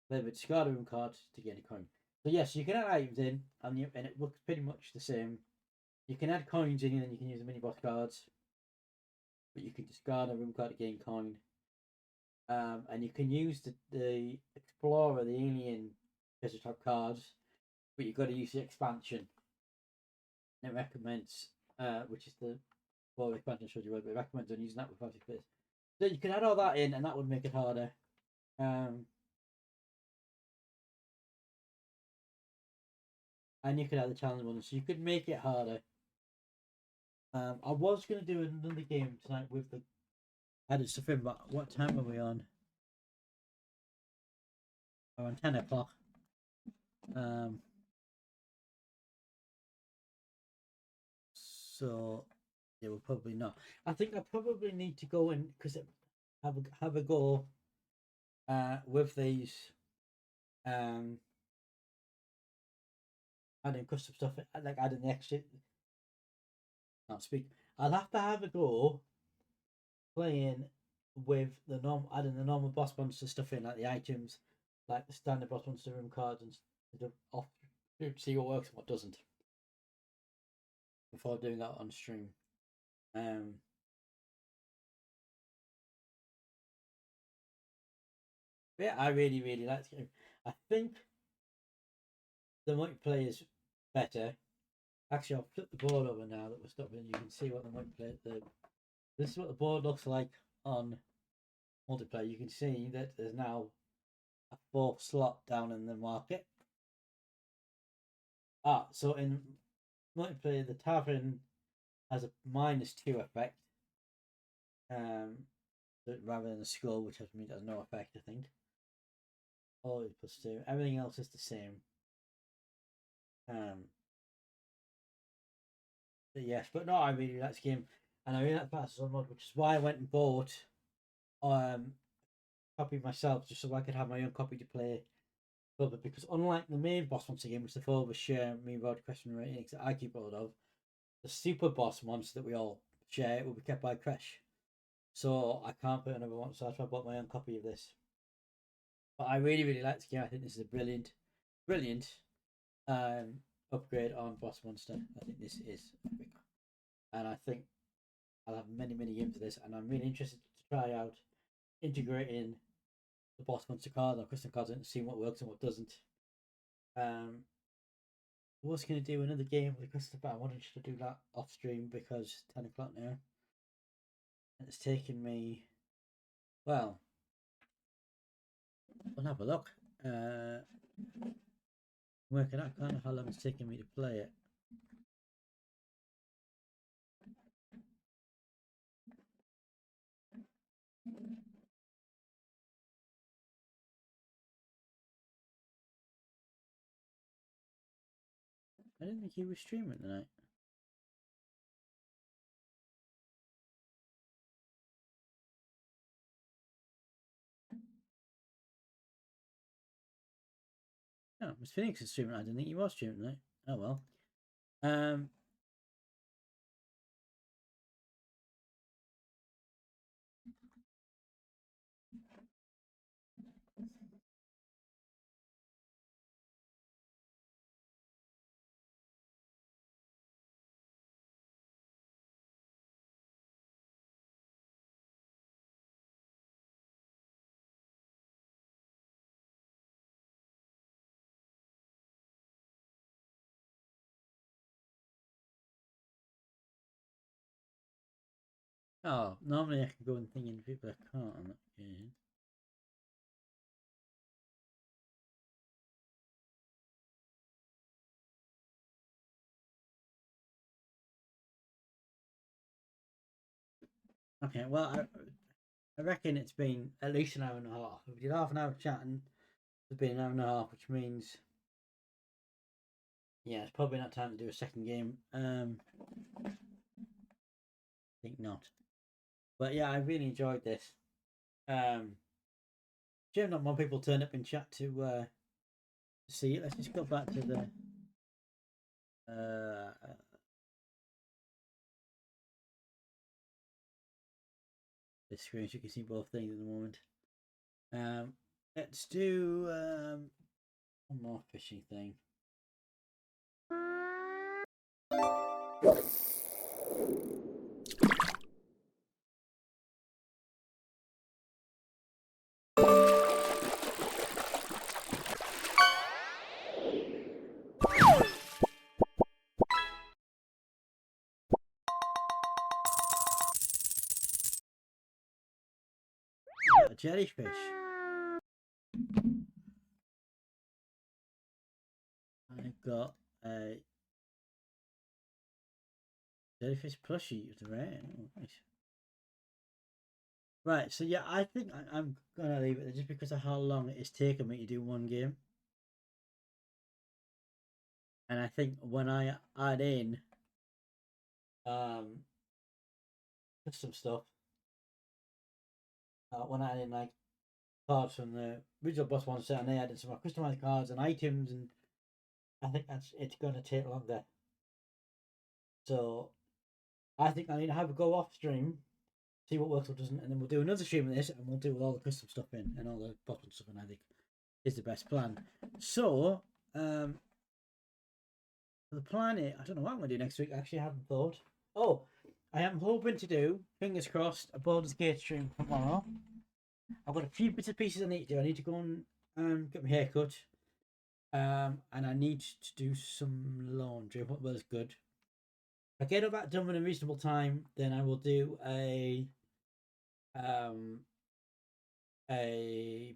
Speaker 2: Play with discard a room card to gain a coin. So yes, you can add items in, and it looks pretty much the same. You can add coins in, and then you can use the mini boss cards. But you can discard a room card to gain coin. And you can use the Explorer, the Alien treasure type cards, but you've got to use the expansion. It recommends, which is the expansion showed you, but it recommends on using that with 5 players. So you can add all that in, and that would make it harder. And you could add the challenge one, so you could make it harder. I was going to do another game tonight with the added stuff in, but what time are we on? We're on 10 o'clock. So yeah, we'll probably not. I think I probably need to go in because have a go with these adding custom stuff, like adding the extra. Can't speak. I'll have a go playing with the adding the normal boss monster stuff in, like the items, like the standard boss monster room cards and stuff off to see what works and what doesn't before doing that on stream. Yeah, I really like the game. I think the multiplayer is better. Actually, I'll flip the board over now that we're stopping. You can see what the multiplayer. This is what the board looks like on multiplayer. You can see that there's now a 4th slot down in the market. So in multiplayer, the tavern has a -2 effect. Rather than the skull, which has no effect, I think. Always +2. Everything else is the same. But yes, but no, I really like this game, and I really like Battles on Mod, which is why I went and bought copy myself just so I could have my own copy to play. Because unlike the main boss monster game, which the 4 of us share, me, Rod, Question Ratings that I keep hold of, the super boss monster that we all share will be kept by Crash. So I can't put another one, so that's why I bought my own copy of this. But I really like this game. I think this is a brilliant upgrade on boss monster. I think this is epic, and I think I'll have many games of this, and I'm really interested to try out integrating the boss monster card or custom cards and seeing what works and what doesn't. I was going to do another game with the custom, but I wanted to do that off stream because it's 10 o'clock now. And it's taken me, well, we'll have a look. Working out kind of how long it's taken me to play it. I didn't think he was streaming tonight. No, Miss Phoenix is streaming. I didn't think he was streaming tonight. Oh well. Oh, normally I can go and think in it, but I can't on that game. Okay, well, I reckon it's been at least an hour and a half. If we did half an hour chatting, it's been an hour and a half, which means, yeah, it's probably not time to do a second game. I think not. But yeah, I really enjoyed this. Shame not more people turn up in chat to see it. Let's just go back to the this screen so you can see both things at the moment. Let's do one more fishing thing. A jellyfish. I've got a jellyfish plushie. It's rare. Oh, nice. Right, so yeah, I think I'm gonna leave it there just because of how long it's taken me to do one game. And I think when I add in custom stuff, when I add in like cards from the original boss one set and they added some more customized cards and items, and I think it's gonna take longer. So I think I need to have a go off stream, see what works, what doesn't, and then we'll do another stream of this and we'll do all the custom stuff in and all the bottle stuff, and I think is the best plan. So the plan is, I don't know what I'm gonna do next week. I actually haven't thought. Oh, I am hoping to do, fingers crossed, a Baldur's Gate stream tomorrow. I've got a few bits and pieces I need to do. I need to go and get my hair cut. And I need to do some laundry. What was good. If I get all that done in a reasonable time, then I will do a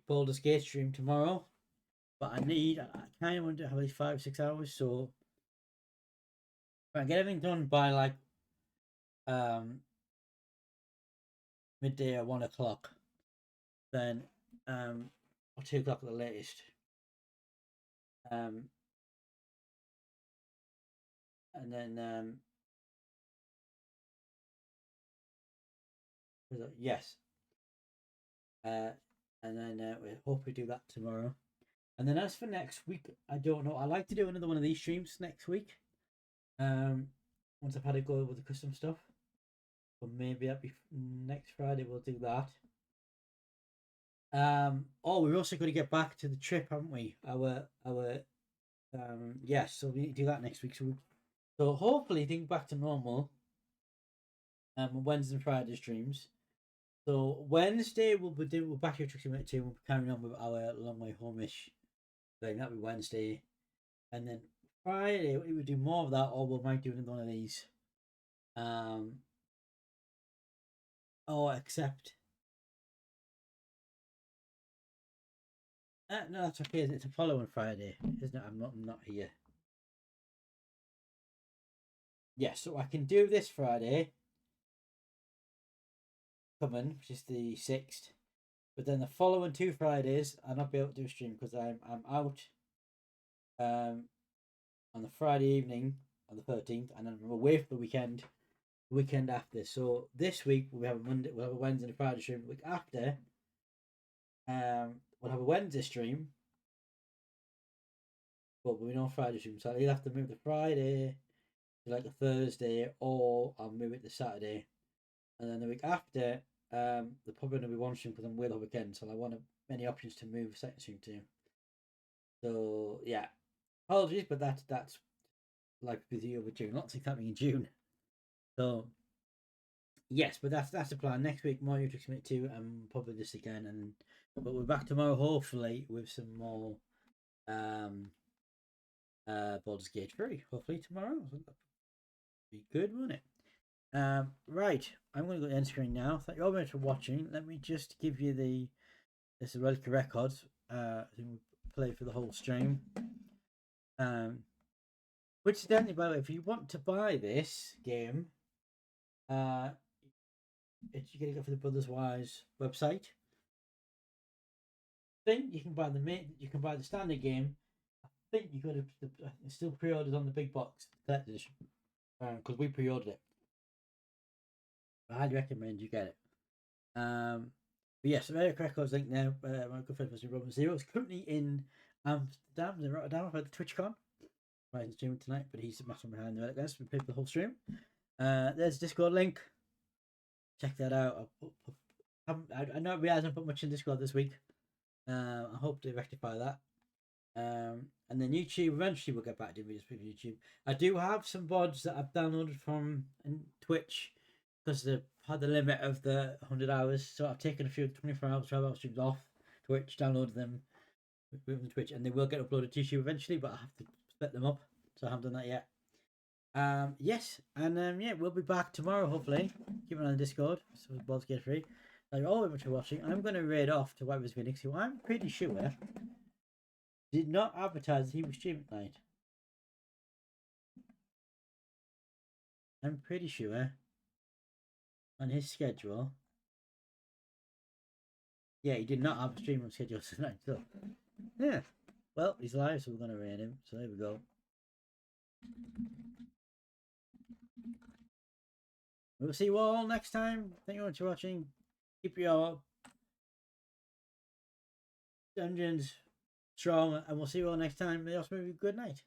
Speaker 2: Baldur's Gate stream tomorrow. But I kind of want to have like 5-6 hours, so if I get everything done by like midday or 1 o'clock, then or 2 o'clock at the latest. And then yes, and then we hope we do that tomorrow. And then as for next week, I don't know. I like to do another one of these streams next week. Once I've had a go with the custom stuff, or maybe that'll be next Friday. We'll do that. Oh, we're also going to get back to the trip, haven't we? Yes. So we need to do that next week. So hopefully things back to normal. Wednesday and Friday streams. So Wednesday we'll back to Truck Simulator 2. We'll be carrying on with our long way home-ish thing. That'll be Wednesday, and then Friday we would do more of that, or we might do another one of these. Except no, that's okay. It's a following Friday, isn't it? I'm not here. Yeah, so I can do this Friday coming, which is the 6th. But then the following 2 Fridays, I'll not be able to do a stream because I'm out on the Friday evening on the 13th, and then I'm away for the weekend after. So this week we'll have a Monday, we'll have a Wednesday and a Friday stream. The week after, we'll have a Wednesday stream, but we'll be no Friday stream. So I'll either have to move the Friday to like a Thursday, or I'll move it to Saturday. And then the week after, there'll probably only be one stream because I'm away the weekend, so I want many options to move the second stream to. So yeah, apologies, but that's like busy over June. Lots of happening in June. So yes, but that's the plan. Next week, more YouTube Commit 2, and probably this again, but we're back tomorrow, hopefully, with some more Baldur's Gate 3. Hopefully tomorrow. That'd be good, wouldn't it? Right, I'm going to go to the end screen now. Thank you all very much for watching. Let me just give you this is Relic Records. I think we play for the whole stream. Which incidentally, by the way, if you want to buy this game, you're gonna go for the Brothers Wise website. I think you can buy the standard game. I think you got it's still pre-ordered on the big box collector's edition because we pre-ordered it. I highly recommend you get it. But yes, American Records link now. My good friend was Robin Zero. Is currently in Amsterdam, in Rotterdam, at the TwitchCon. Right, he's streaming tonight, but he's a master behind the Relic guys. We played the whole stream. There's a Discord link. Check that out. I know we hasn't put much in Discord this week. I hope to rectify that. And then YouTube, eventually we'll get back to videos for YouTube. I do have some VODs that I've downloaded from Twitch because they've had the limit of the 100 hours. So I've taken a few 24 hours, 12 hours streams off Twitch, downloaded them from Twitch, and they will get uploaded to YouTube eventually, but I have to split them up. So I haven't done that yet. Yes, and yeah, we'll be back tomorrow, hopefully. Keep an eye on Discord, so the balls get free. Thank you all very much for watching. I'm going to raid off to White Phoenix, who I'm pretty sure did not advertise he was streaming tonight. I'm pretty sure on his schedule. Yeah, he did not have a stream on schedule tonight. So, yeah. Well, he's live, so we're going to raid him. So there we go. We'll see you all next time. Thank you very much for watching. Keep your dungeons strong, and we'll see you all next time. May also maybe good night.